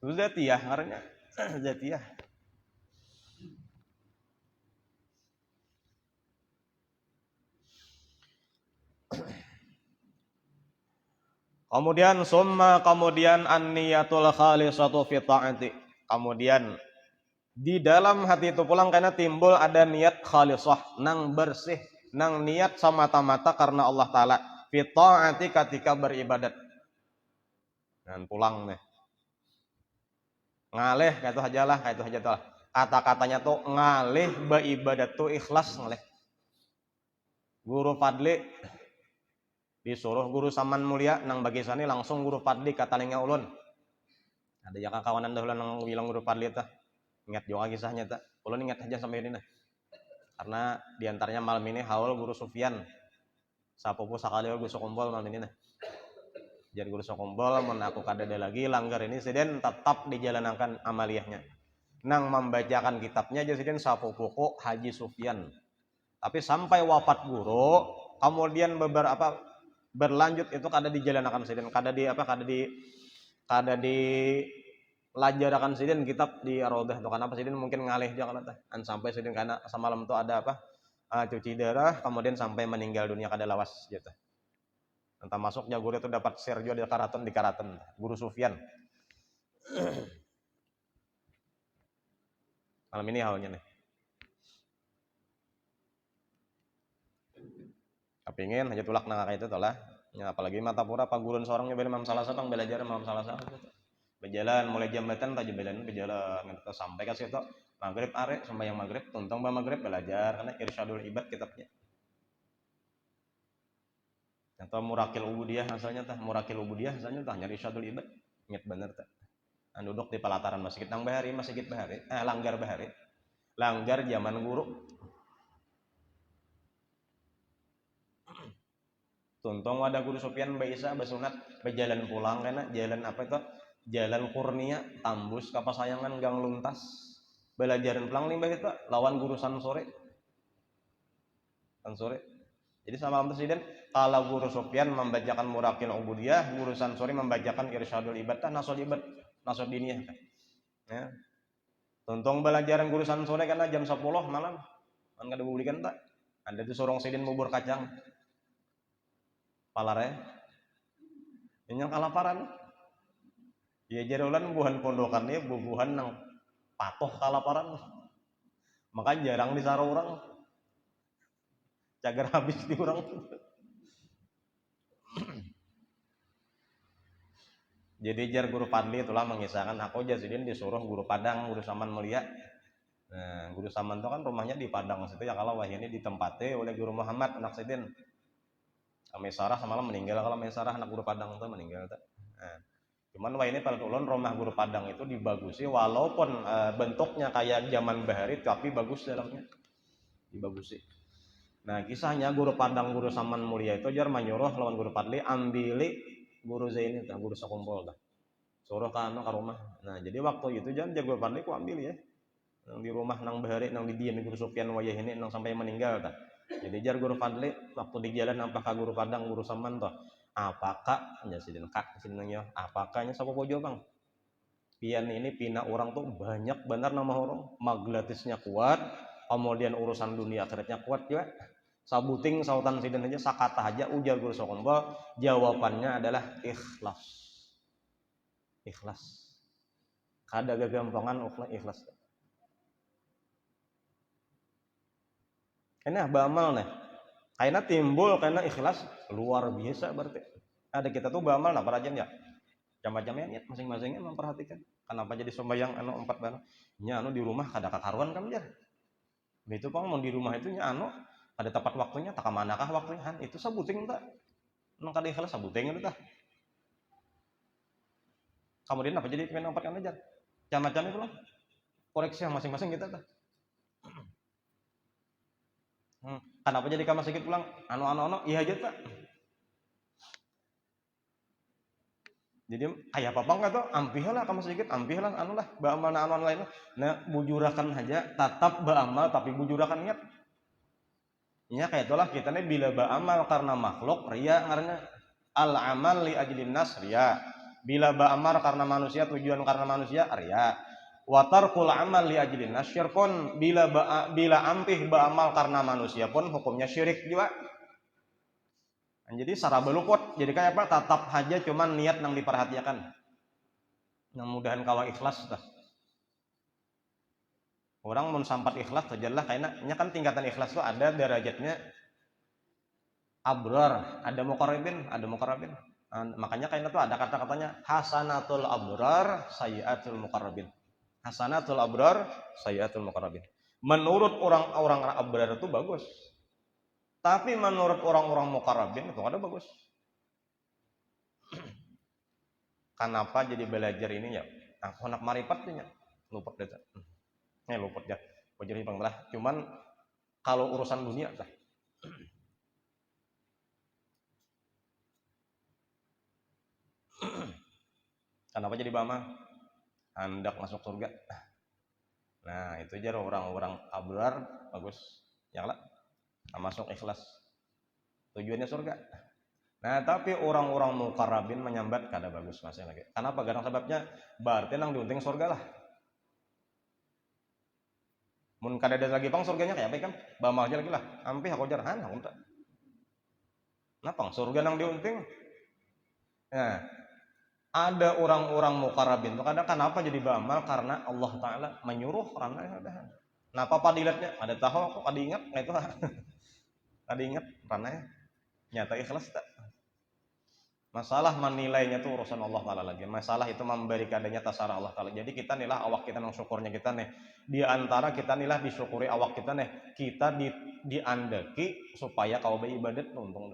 Itu zatiyah ngarannya. Zatiyah. Kemudian an-niyatul khalisatu fi ta'ati. Kemudian di dalam hati itu pulang karena timbul ada niat khalisah, nang bersih, nang niat semata-mata karena Allah Ta'ala. Fi ta'ati ketika beribadat. Dan pulang nih. Ngalih kayak itu hajalah, kayak itu hajalah. Kata-katanya tuh ngalih beribadat tuh ikhlas ngalih. Guru Fadli disuruh guru Saman Mulia nang bagi sani langsung guru Fadli kata lingga ulun. Ada ya kawanan dahulu nang bilang guru Fadli tah. Ingat juga kisahnya tah. Ulun ingat aja sampai ini nah. Karena diantaranya malam ini haul guru Sufyan. Sapupu sakali guru Sokombol malam ini nah. Jadi guru Sokombol mun aku kadada lagi langgar ini siden tetap dijalankan amaliyahnya. Nang membacakan kitabnya aja siden sapupuku Haji Sufyan. Tapi sampai wafat guru, kemudian beberapa berlanjut itu kada dijalankan siden, kada di lajarakan siden kitab di Ar-Raudhah tuh kenapa siden mungkin ngalih jangan teh. An sampai siden karena semalam tuh ada cuci darah, kemudian sampai meninggal dunia kada lawas gitu. Entah masuknya guru itu dapat Sergio di Karaton, guru Sufyan. Malam ini halnya nih. Kepingin aja tulak nang kayak itu lah. Ya, apalagi mata pura pagurun seorang nyobain Imam Salasa pang belajar Imam Salasa gitu. Berjalan mulai jambatan tak berjalan gitu sampai ke situ maghrib are sembahyang maghrib tuntang ba maghrib belajar karena Irsyadul Ibad kitabnya. Atau Murakil Ubudiyah asalnya tah Murakil Ubudiyah asalnya tah nyari Irsyadul Ibad. Ingat bener tah. Duduk di pelataran Masjid Nang Bahari, Langgar Bahari. Langgar zaman guru. Tuntong ada guru Sufyan Baisa basunat berjalan pulang karena jalan apa itu? Jalan Kurnia tambus ke Pasayangan Gang Luntas. Belajaran pulang nih itu lawan guru Sansore. Jadi sama presiden kalau guru Sufyan membacakan Murakil Ubudiyah, guru Sansore membacakan Irsyadul Ibad Nasul Diniyah. Ya. Tuntong belajaran guru Sansore karena jam 10 malam. Kan kada bulikan tak. Ada tuh sorong sidin bubur kacang. Palare yang kalaparan ya jarulan buhan pondokannya bubuhan nang patoh kalaparan maka jarang disara orang cagar habis di orang. Jadi jar guru Fadli itulah mengisahkan aku jasidin disuruh guru Padang guru Saman Mulia. Nah guru Saman itu kan rumahnya di Padang situ ya kalau wah ini ditempati oleh guru Muhammad anak sidin. Mesarah semalam meninggal kalau Mesarah anak guru Padang itu meninggal tak. Nah, cuman wah ini pada ulun rumah guru Padang itu dibagusi walaupun bentuknya kayak zaman Bahari tapi bagus dalamnya dibagusi. Nah kisahnya guru Padang guru Saman Mulia itu jar menyuruh lawan guru Padli ambili guru Zaini tah guru Sakumpol tah. Suruh ke rumah. Nah jadi waktu itu jar guru Padli ku ambil ya. Nang di rumah nang Bahari nang di dian guru Sufyan wayah ini nang sampai meninggal tah. Jadi jar guru Fadli waktu di jalan apakah guru Padang guru Saman toh apakah nya sidin kak sidinnya apakahnya sapa bojo bang pian ini pina orang tuh banyak benar nama orang magnetisnya kuat kemudian urusan dunia akhiratnya kuat juga sabuting sautan sidin aja sakata aja ujar guru Sokombo jawabannya adalah ikhlas kada gagampangan ikhlas. Ini beramal nih. Karena timbul karena ikhlas luar biasa berarti. Ada kita tuh beramal nah para ya. Jam-jamnya niat masing-masingnya memperhatikan. Kenapa jadi sembahyang 4 bareng. Nya di rumah kada kakaruan kan jar. Begitu pang mau di rumah itu nya ada tepat waktunya tak manakah waktunya itu sabuting tak. Nang kada ikhlas sabuting itu tah. Kemudian apa jadi pengen 4 kan jar. Jam-jam itu lah. Koreksi masing-masing kita tah. Kenapa jadi kamar sedikit pulang? Iya aja tak. Jadi ayah papang kata ampih lah kamar sedikit, ampih lah beramal anon lain. Nah bujurakan aja, tetap beramal tapi bujurakan niat. nya kayak itulah kita nih bila ba'amal karena makhluk ria ngaranna. Al amal li ajlin nas ria. Bila ba'amal karena manusia, tujuan karena manusia ria. Wa tarkul amal li ajlin nas syirkun. Bila ampih ba'amal karena manusia pun hukumnya syirik juga. Jadi secara beluput, jadi kayak apa? Tetap aja cuman niat yang diperhatikan. Mudah-mudahan kalau ikhlas dah. Orang mun sampat ikhlas sajalah kayaknya kan tingkatan ikhlas tuh ada derajatnya abrar, ada muqarrabin, ada muqarrabin. Makanya kayaknya tuh ada kata-katanya hasanatul abrar, sayyiatul muqarrabin. Hasanatul abrar, sayyiatul muqarrabin. Menurut orang-orang abrar itu bagus. Tapi menurut orang-orang muqarrabin itu ada bagus. Kenapa jadi belajar ini ya? Aku anak marifat nya. Lupa deh. Luput ya. Jadi banglah. Cuman kalau urusan dunia dah. Kenapa jadi bama? Hendak masuk surga. Nah, itu aja orang-orang abrar bagus. Ya lah. Masuk ikhlas. Tujuannya surga. Nah, tapi orang-orang muqarrabin menyambat kada bagus masih lagi. Kenapa? Karena sebabnya berarti nang diunting surga lah. Mun kada ada lagi pang surganya kayak apa kan? Bama aja lagi lah. Ampih aku jarhan aku tak. Napa surga nang diunting? Nah, ada orang-orang muqarrabin itu kadang kenapa jadi beramal karena Allah Taala menyuruh karena ada. Napa padilatnya? Ada tahu aku kada ingat itu. Kada ingat karena nyata ikhlas tak. Masalah menilainya itu urusan Allah Taala lagi. Masalah itu memberi kadanya tasara Allah Taala. Jadi kita nilah awak kita nang syukurnya kita nih. Di antara kita nilah disyukuri awak kita nih. Kita diandeki supaya kau beribadat untung.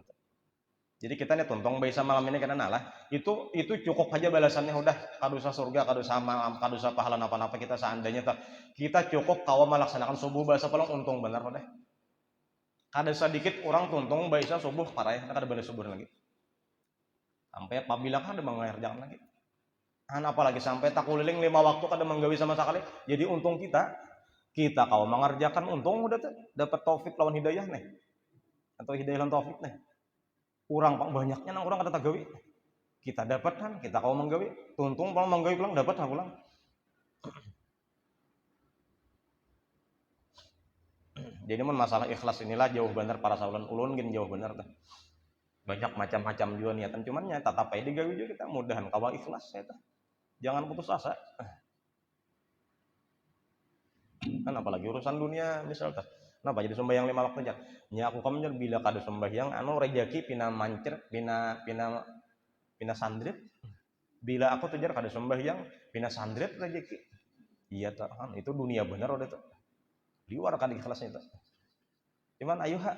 Jadi kita nih tuntung bayi sama malam ini karena nalah itu cukup aja balasannya udah kadusa surga kadusa malam kadusa pahala apa-apa kita seandainya kita cukup kau melaksanakan subuh bahasa paling untung benar udah. Kada sedikit orang tuntung bayi subuh parah ya kada boleh subuh lagi. Sampai apabila kan ada mengerjakan lagi. Apalagi sampai tak kuliling 5 waktu kada menggawi sama sekali. Jadi untung kita kau mengerjakan untung udah tuh dapat taufik lawan hidayah nih. Atau hidayah lawan taufik nih. Kurang banyaknya nang orang kada tagawi. Kita dapat kan, kita kau menggawi. Tuntung pulang menggawi pulang dapat pulang. Jadi masalah ikhlas inilah jauh benar para saulan ulun gin jauh benar tuh. Banyak macam-macam juga niatan cuman ya tetap aja digawi juga kita mudahan kawal ikhlas ya ta. Jangan putus asa. Kan apalagi urusan dunia misal ta. Kenapa jadi sembahyang 5 waktu aja? Nya aku kamnya bila kada sembahyang rejeki pina mancer pina sandrit. Bila aku tujar kada sembahyang pina sandrit rejeki. Iya ta, itu dunia benar udah tuh. Di luar kan ikhlasnya itu. Cuman ayo ha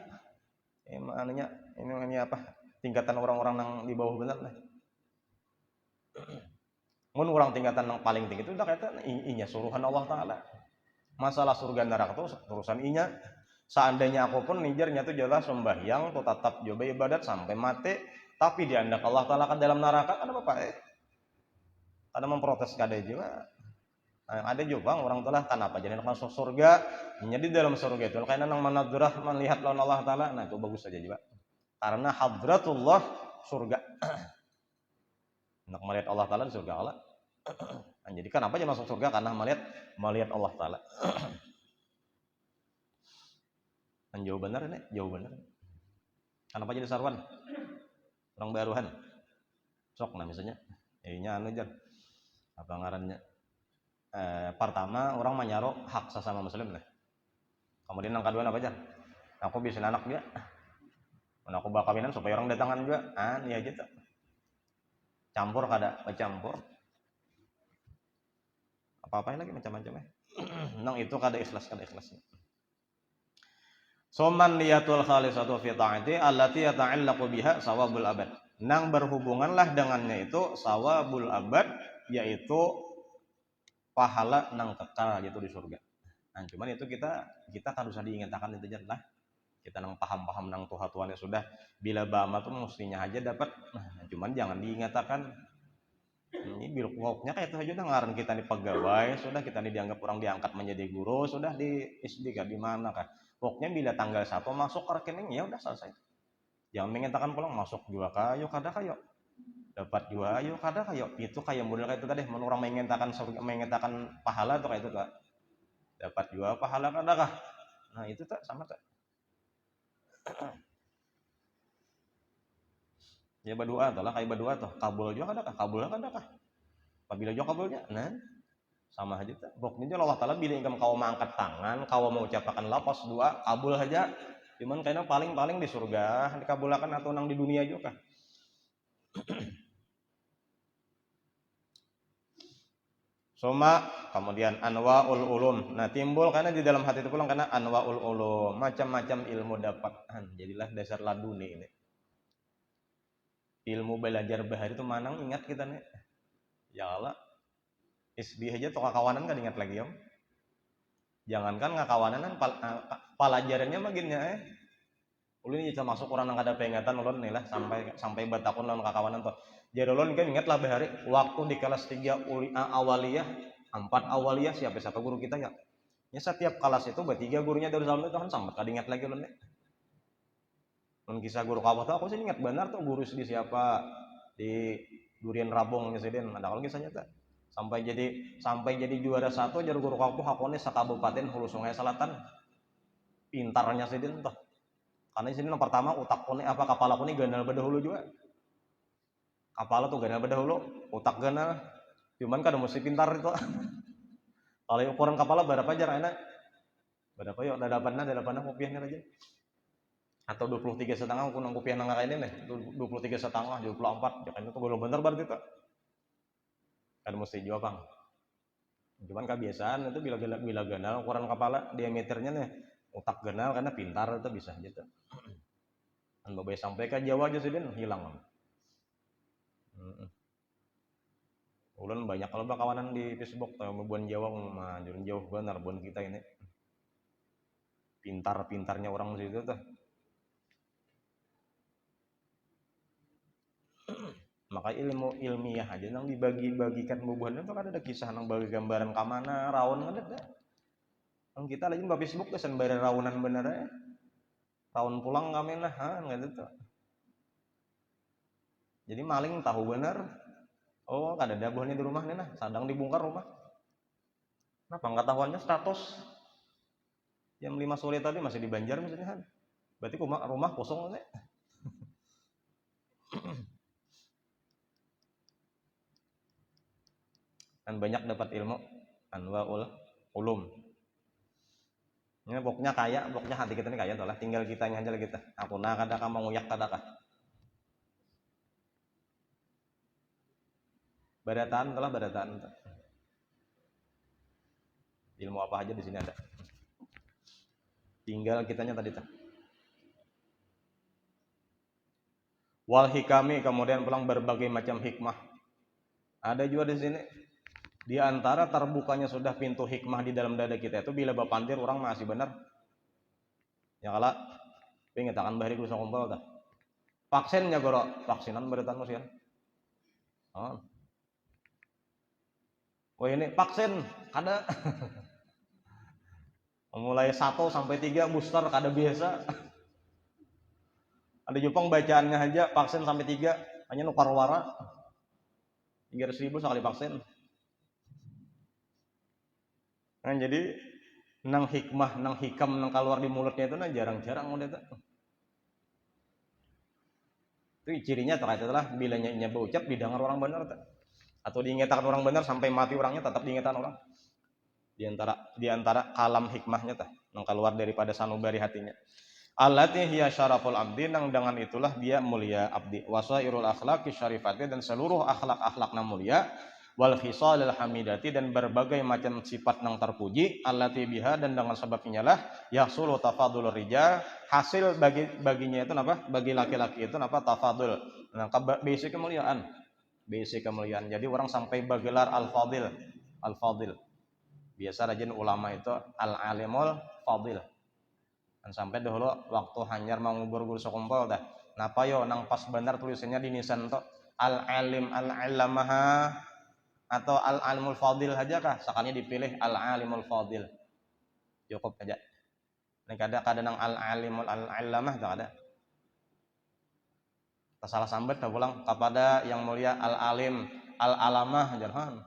ini apa tingkatan orang-orang yang di bawah benar lah. Mun orang tingkatan yang paling tinggi itu udah kata inya suruhan Allah Taala. Masalah surga neraka itu urusan inya. Seandainya aku pun nijarnya itu jelas sembahyang tuh tetap coba ibadat sampai mati, tapi diandak Allah Taala ke dalam neraka kan apa Ada memprotes kada juga. Ada juga orang telah kenapa jadi masuk surga menjadi dalam surga itu karena nang manadzurah melihat lawan Allah Taala. Nah itu bagus saja juga karena hadratullah surga nak melihat Allah Taala di surga Allah. Nah, jadi kenapa dia masuk surga karena melihat Allah Taala. Jauh benar ini jauh benar. Kenapa jadi sarwan orang baruhan sok nah misalnya ininya jar apa ngarannya pertama orang menyaro hak sesama muslim lah. Kemudian yang kedua apa aja? Aku bisa anak juga. Aku bakal kawinan supaya orang datangan juga. Iya aja tuh. Campur kada, campur. Apa-apain lagi macam-macam ya. Nang itu kada ikhlas. Soman liyatul khalisatu fi ta'ati allati yata'allaqu biha sawabul abad. Nang berhubunganlah dengannya itu sawabul abad yaitu pahala nang kekal gitu di surga. Nah, cuman itu kita kan harus diingatkan itu aja lah. Kita nang paham nang Tuhan ya sudah bila bama tuh mestinya aja dapat. Nah, cuman jangan diingatkan. Ini bilkuoknya kayak itu aja udah ngaran kita nih pegawai, sudah kita nih dianggap orang diangkat menjadi guru, sudah di SD kah di mana kah. Pokoknya bila tanggal 1 masuk ke rekening ya udah selesai. Jangan mengatakan pulang masuk juga kayo kada kayo. Dapat juga ayo kada kayo. Itu kayak model kayak itu tadi, mun orang mengatakan pahala tuh kayak itu tuh. Dapat juga pahala kada kah. Nah, itu tak sama tak. Ya berdoa tuh lah kayak berdoa tuh. Kabul juga kada kah? Kabul kada kah? Apabila juga kabulnya, nah sama aja tuh. Pokoknya Allah Taala bila engkau kau mengangkat tangan, kau mau ucapkan lafaz doa, kabul aja. Cuman kayaknya paling-paling di surga dikabulkan atau nang di dunia juga. Soma kemudian anwaul ulum. Nah, timbul karena di dalam hati itu pulang karena anwaul ulum, macam-macam ilmu dapat. Jadilah dasar laduni ini. Ilmu belajar bahari itu manang ingat kita nih. Ya Allah. SD aja tuh kawanan kan ingat lagi om. Jangankan ngakawanan kan pelajarannya maginnya ulun bisa masuk orang yang ada peringatan ulun nih lah sampai batakun lawan kakawanan tuh. Jadi ulun kan ingat lah bahari waktu di kelas 3 awaliyah, 4 awaliyah siapa guru kita ya. Ya setiap kelas itu bertiga gurunya dari zaman itu kan sampai kada ingat lagi ulun nih. Mun kisah guru kawah tuh aku sih ingat benar tuh guru di siapa di Durian Rabong nyesiden ada kalau kisahnya tuh. Sampai jadi juara 1 jar guru kawah hakone sakabupaten Hulu Sungai Selatan. Pintarnya sidin tuh. Karena di sini yang pertama utak kone apa kepala kone ganal bedahulu juga. Kepala tuh ganal bedahulu, utak ganal. Cuman kan mesti pintar itu. Kalau ukuran kepala berapa aja enak? Berapa yuk? Dadapannya kopiahnya aja. Atau 23,5 aku nang kopiah nang kayak ini nih. 23,5, 24. Jangan itu belum bener berarti tuh. Kan mesti jawab bang. Cuman kebiasaan itu bila ganal ukuran kepala diameternya nih utak ganal karena pintar itu bisa gitu. Kan bapak sampai ke Jawa aja sih hilang. Ulun banyak kalau kawanan di Facebook tahu buan Jawa mah jauh benar buan kita ini. Pintar-pintarnya orang situ tuh. Maka ilmu ilmiah aja nang dibagi-bagikan bubuhan itu kan ada kisah nang bagi gambaran kamana rawon kan ada. Nang kita lagi di Facebook tuh sembarang rawunan bener ya. Rawon pulang kami nah nggak itu. Jadi maling tahu bener. Oh, kada ada buahnya di rumah nih nah, sadang dibongkar rumah. Nah, pengetahuannya status jam 5 sore tadi masih di Banjar misalnya. Berarti rumah kosong nih. Dan banyak dapat ilmu anwaul ulum. Ini pokoknya hati kita ini kaya tuh lah, tinggal kitanya aja lah kita. Aku nah kadakah menguyak kadakah. Barataan. Ilmu apa aja di sini ada. Tinggal kitanya tadi tuh. Wal hikami kemudian pulang berbagai macam hikmah. Ada juga di sini. Di antara terbukanya sudah pintu hikmah di dalam dada kita itu bila bapandir orang masih benar. Ya kala pengen tangan bahari kudu kumpul dah. Vaksinnya goro, vaksinan beratan musian. Oh. Oh ini vaksin kada. Mulai 1 sampai 3 booster kada biasa. Ada Jepang bacaannya aja vaksin sampai 3 hanya nukar wara. 300.000 sekali vaksin. Nah, jadi nang hikmah, nang hikam, nang keluar di mulutnya itu nah jarang-jarang udah tuh. Itu cirinya terkait itulah bila nyebut ucap didengar orang benar tuh. Atau diingatkan orang benar sampai mati orangnya tetap diingatkan orang. Di antara kalam hikmahnya tuh, nang keluar daripada sanubari hatinya. Allati hiya syaraful abdi, nang dengan itulah dia mulia abdi. Wasairul akhlaqi syarifati, dan seluruh akhlak-akhlak nang mulia. Wal khisalil hamidati, dan berbagai macam sifat nang terpuji. Allati biha, dan dengan sebabnya lah yahsulu tafadul rijal, hasil baginya itu apa? Bagi laki-laki itu apa? Tafadul. Nah, basic kemuliaan. Jadi orang sampai bergelar al-fadil. Biasa rajin ulama itu al-alimul fadil. Dan sampai dahulu waktu hanyar mau ngubur-ngubur sekumpul dah. Napa yo nang pas benar tulisannya di nisan to. al-alim al-allamah atau al-alimul fadil saja kah? Sekalinya dipilih al-alimul fadil. Cukup saja. Ini kadang al-alimul al-allamah tak ada. Salah sambat tak pulang kepada yang mulia al-alim al-alamah jangan.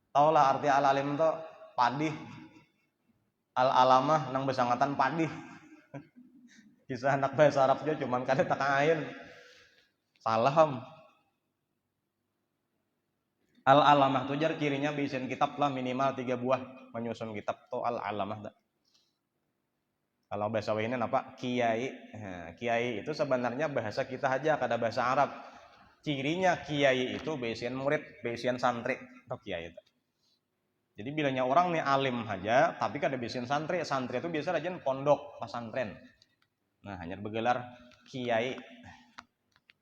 Taulah arti al-alim itu padih. Al-alamah nang besangatan padih. Kisah anak bahasa Arab juga cuman kada takain. Salam. Al-alamah itu jar cirinya bisin kitab lah minimal 3 buah menyusun kitab tuh al-alamah dah. Kalau bahasa ini apa? Kiai. Nah, kiai itu sebenarnya bahasa kita aja, kada bahasa Arab. Cirinya kiai itu basian murid, basian santri atau kiai itu. Jadi bilanya orang nih alim aja, tapi kada basian santri. Santri itu biasa aja pondok, pesantren. Nah, hanya bergelar kiai.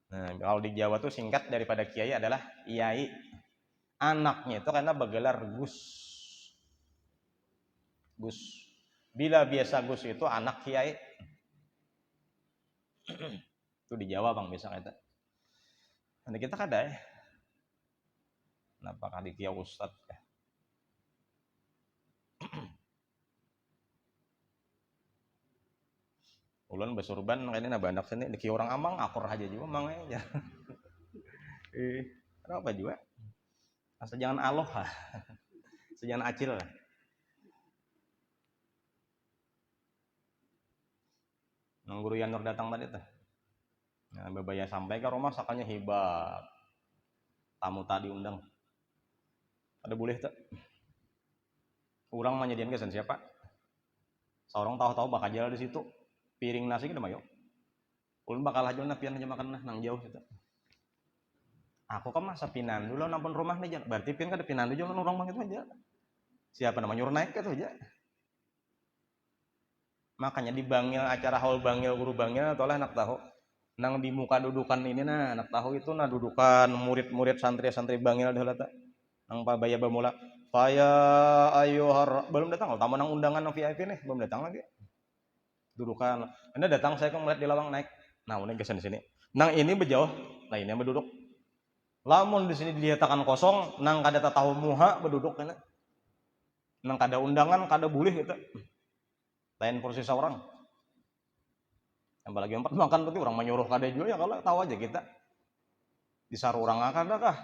Nah, kalau di Jawa tuh singkat daripada kiai adalah iai. Anaknya itu karena bergelar gus. Gus. Bila biasa gus itu anak kiai. Itu di Jawa bang biasa kata. Nanti kita kada ya. Kenapa kali kiai ustad? Ulun besurban kayaknya nambah anak sini. Diki orang amang akur aja juga mangnya. Kenapa juga? Asal jangan aloh lah. Jangan acil lah. Nang guru Yanur datang tadi tuh. Nah, bebaya sampai ke rumah sakanya hebat. Tamu tadi undang. Ada boleh tak? Orang menyediakan kesan siapa? Seorang tahu-tahu bakal jalan di situ. Piring nasi kita mayo. Ulun bakal aja pian aja makan nang jauh gitu. Aku kan masa pinan dulu nampun rumah nih, berarti pian kada pinan dulu orang bang itu aja. Siapa namanya nyuruh naik itu aja. Makanya di bangil acara haul bangil guru bangil atau lah anak tahu. Nang di muka dudukan ini nah anak tahu itu nah dudukan murid-murid santri-santri bangil dah lata. Nang pabaya bamula. Saya ayuhar belum datang, tamu nang undangan VIP nih belum datang lagi. Dudukan. Anda datang saya kan melihat di lawang naik. Nah, udah kesan di sini. Nang ini berjauh, nah ini yang berduduk. Lamun di sini dilihatkan kosong, nang kada tahu muha berduduk kana. Nang kada undangan, kada boleh gitu. Lain porsi seorang. Apalagi empat makan berarti orang menyuruh kada juga ya kalau tahu aja kita. Disaruh orang kada kah?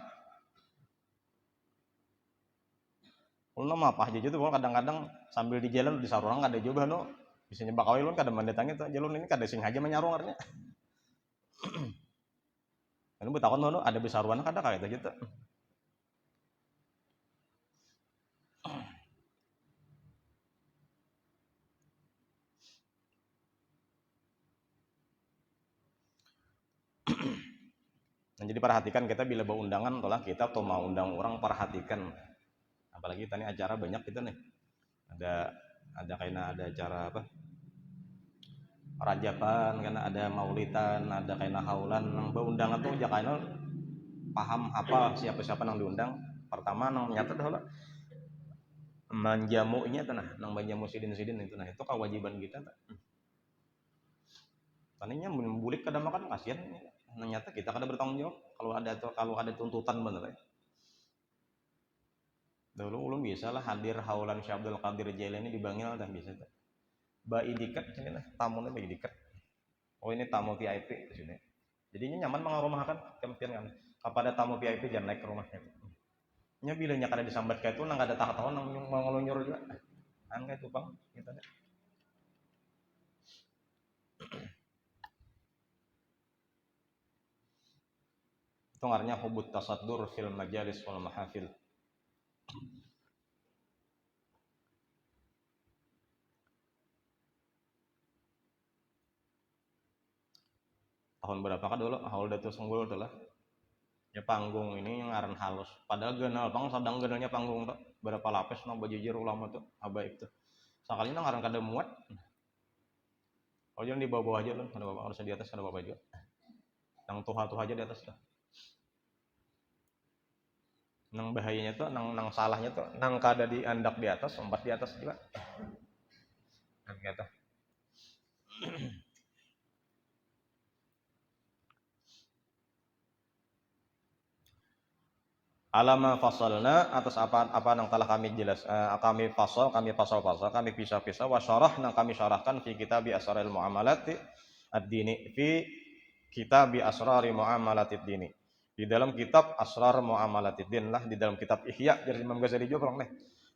Ulun mah apa aja gitu kadang-kadang sambil di jalan disaruh orang kada juga no. Bisa nyebak awal ulun kada mendatangi tuh jalur ini kada sing aja menyaruh artinya. Kan betakon no ada besaruan kada kayak gitu. Nah, jadi perhatikan kita bila bawa undangan tolong kita atau mau undang orang perhatikan. Apalagi tadi acara banyak kita nih. Ada kayaknya ada acara apa? Rajapan, karena ada maulidan, ada kayaknya haulan, nang bawa undangan tuh jakanya paham apa siapa-siapa nang diundang. Pertama nang nyata dah lah. Menjamunya tuh nah, nang menjamu sidin-sidin itu nah itu kewajiban kita. Tadinya membulik kada makan kasihan. Ternyata kita kada bertanggung jawab kalau ada tuntutan bener ya. Dulu ulun bisa lah hadir haulan Syekh Abdul Qadir Jailani di Bangil dah bisa tuh. Bayi diket ini lah tamunya bayi diket. Oh ini tamu VIP di sini. Jadinya nyaman mengaromahkan kempian kan. Kepada tamu VIP jangan naik ke rumahnya. Nya bilanya kada disambat kayak itu nang kada tahu nang ngelonyur juga. Angka itu Bang kita. Itu ngarnya hubut tasaddur fil majalis wal mahafil. Tahun berapa kan dulu haul Datuk Senggol tuh lah. Ya panggung ini yang ngaran halus. Padahal genal pang sadang genalnya panggung tuh. Berapa lapis nang bajujur ulama tuh abaik tuh. Sekali nang ngaran kada muat. Oh jangan di bawah aja loh, kada apa harus di atas kada apa juga. Nang tuha-tuha aja di atas lah. Nang bahayanya tuh nang salahnya tuh nang kada diandak di atas, sempat di atas juga. Nang kata. alama fasalna atas apa yang telah kami kami pisah-pisah wa syarah yang kami syarahkan fi kitab asraril muamalat ad-dini fi kitab asrar muamalatid dini di dalam kitab asrar muamalatid din lah di dalam kitab Ihya dari Imam Ghazali juga nih.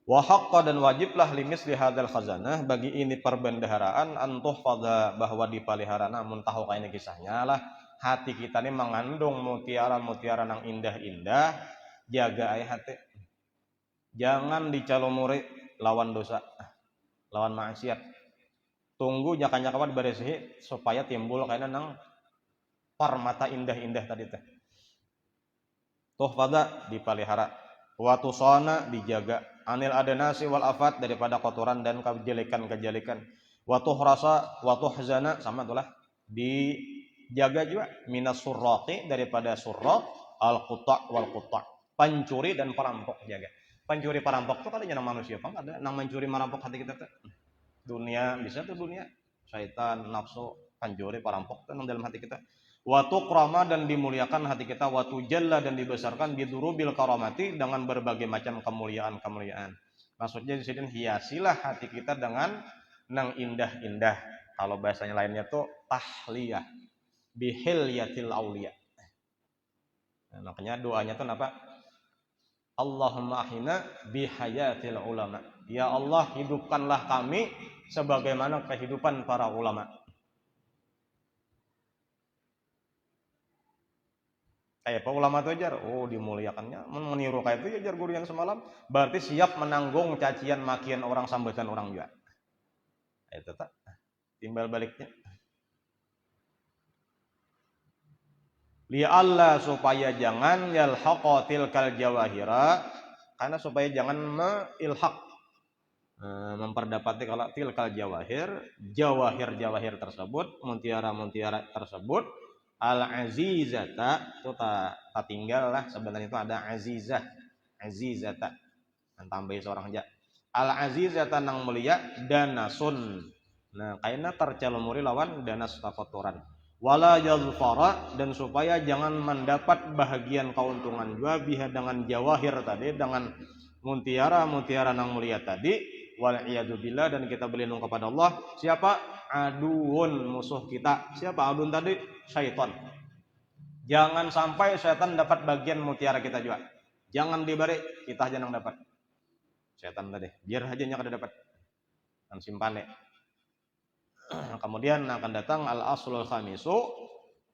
Wa haqqa dan wajiblah limis li hadzal khazanah bagi ini perbendaharaan antuh pada bahwa dipelihara namun tahu kayak ini kisahnya lah hati kita ini mengandung mutiara-mutiara yang indah-indah. Jaga hati, jangan dicalomuri lawan dosa, lawan maksiat. Tunggu nyaka-nyaka diberesihi supaya timbul kayaknya nang permata indah-indah tadi teh. Tuh pada dipelihara, watu sona dijaga, anil adanasi wal afat daripada kotoran dan kejelekan-kejelekan. Watu rasa, watu hazana sama itulah dijaga juga minas surraqi daripada surraq al quta wal quta. Pencuri dan perampok jaga. Pencuri perampok itu katanya nang manusia, Bang. Ada nang mencuri merampok hati kita tuh. Dunia bisa tuh dunia. Syaitan, nafsu, pencuri, perampok itu nang dalam hati kita. Watu krama dan dimuliakan hati kita, watu jalla dan dibesarkan bidurubil karamati dengan berbagai macam kemuliaan-kemuliaan. Maksudnya di sini hiasilah hati kita dengan nang indah-indah. Kalau bahasanya lainnya tuh tahliyah bihilyatil auliya. Nah, makanya doanya tuh apa? Allahumma ahina bihayatil ulama. Ya Allah, hidupkanlah kami sebagaimana kehidupan para ulama. Kayak apa ulama itu ajar? Oh, dimuliakannya. Meniru kayak itu ajar guru yang semalam. Berarti siap menanggung cacian makian orang, sambutan orang juga. Itu tak timbal baliknya. Li'alla supaya jangan yalhaqa tilkal jawahira, karena supaya jangan meilhaq memperdapati kalau tilkal jawahir tersebut, mutiara tersebut al azizata itu tak tinggal lah sebenarnya itu ada azizata dan tambahin seorang aja al azizata nang mulia danasun. Nah kayaknya tercalumuri lawan danas kotoran. Wala yazfara dan supaya jangan mendapat bahagian keuntungan juga biha dengan jawahir tadi, dengan mutiara nang mulia tadi, wal iyadu billah dan kita berlindung kepada Allah. Siapa? Aduun, musuh kita. Siapa adun tadi? Syaitan. Jangan sampai syaitan dapat bagian mutiara kita juga. Jangan diberi, kita aja yang dapat. Syaitan tadi, biar aja yang kada dapat. Dan simpan deh. Kemudian akan datang al-aslul khamisu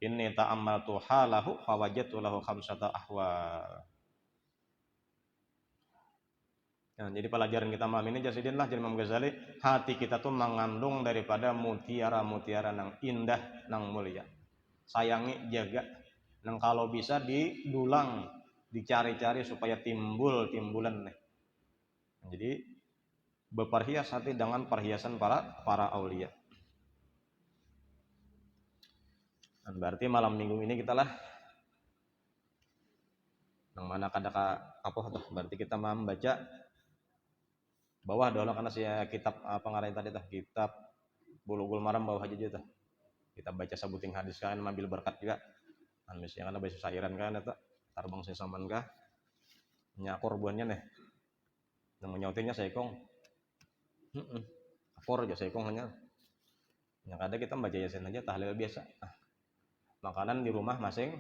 inni ta'ammaltu halahu fawajadtu lahu khamsata ahwal. Nah, jadi pelajaran kita malam ini jasidin lah Imam Ghazali, hati kita tuh mengandung daripada mutiara-mutiara nang indah nang mulia. Sayangi, jaga. Nang kalau bisa didulang, dicari-cari supaya timbulan nih. Jadi berperhias hati dengan perhiasan para aulia. Dan berarti malam minggu ini kita lah yang mana kadaka apa tuh berarti kita mau membaca bawah dulu karena saya kitab apa ngarahin tadi tuh kitab Bulughul Maram bawah aja tuh kita baca sabuting hadis kan ambil berkat juga kan misalnya karena baca syairan kan itu tarbang sesaman kah nyakur buahnya nih yang menyautinnya saikong akor aja saikong hanya yang ada kita baca yasin aja tahlil biasa makanan di rumah masing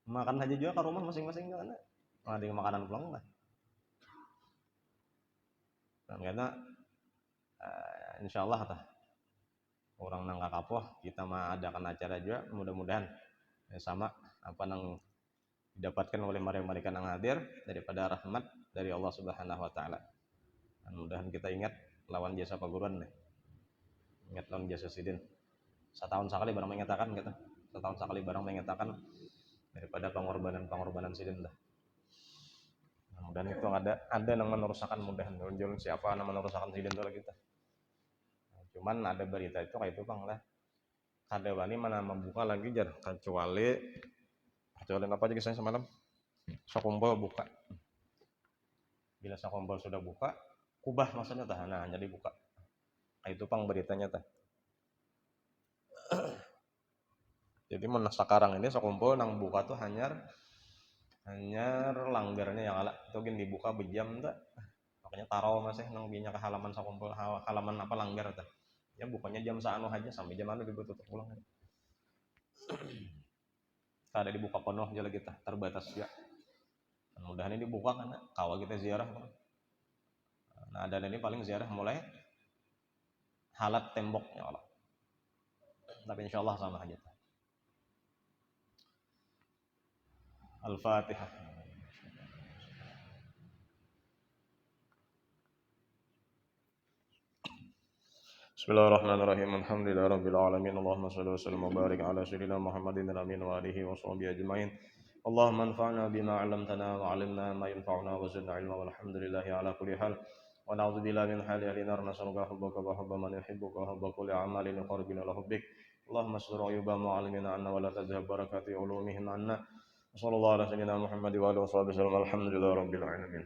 makan aja juga ke rumah masing-masing kan ada makanan pulang lah dan karena insyaallah orang nang kapoh kita mah adakan acara juga mudah-mudahan sama apa nang didapatkan oleh mereka yang hadir daripada rahmat dari Allah Subhanahu wa taala. Dan mudahan kita ingat lawan jasa paguruan nih. Ingat lawan jasa sidin. Setahun sekali barang mengatakan gitu. Setahun sekali barang mengatakan daripada pengorbanan sidin dah. Mudahan itu ada yang menerusakan mudahan muncul siapa yang menerusakan sidin itu lagi kita. Cuman ada berita itu kayak itu Bang lah. Kada wani mana membuka lagi jar kecuali apa aja kisahnya semalam. Sakumpul buka. Bila sakumpul sudah buka, kubah maksudnya tah nah jadi buka. Itu Pang beritanya tah. Jadi mun sekarang ini sekumpul nang buka tuh hanyar langgarnya yang ala itu gin dibuka bejam tuh. Makanya taro masih nang binya ke halaman sekumpul halaman apa langgar tuh. Ya bukanya jam saanu aja sampai jam anu ditutup pulang. Ada dibuka penuh aja lagi terbatas ya. Mudah ini dibuka kan kalau kita ziarah. Nah, dan ini paling ziarah mulai halat temboknya Allah. Tapi insya Allah sama aja. Al-Fatihah. Bismillahirrahmanirrahim. Alhamdulillahirabbil alamin. Allahumma shalli wa sallim wa barik ala sayyidina Muhammadin amin wa alihi wa sahbihi ajmain. Allahumma anfa'na bima 'allamtana wa 'allimna ma yanfa'una wa zidna 'ilma walhamdulillahi ala kulli hal. Wa na'udzu billahi min hali ahli nar nas'aluka hubbaka wa hubba man yuhibbuka wa hubba kulli 'amalin yuqarribuna ila hubbik. Allahumma astur 'uyuba mu'allimina 'anna wa la tazhab barakati 'ulumihim 'anna. Sallallahu ala sayyidina Muhammad wa alihi wa sahbihi wasallam. Alhamdulillahirabbil alamin.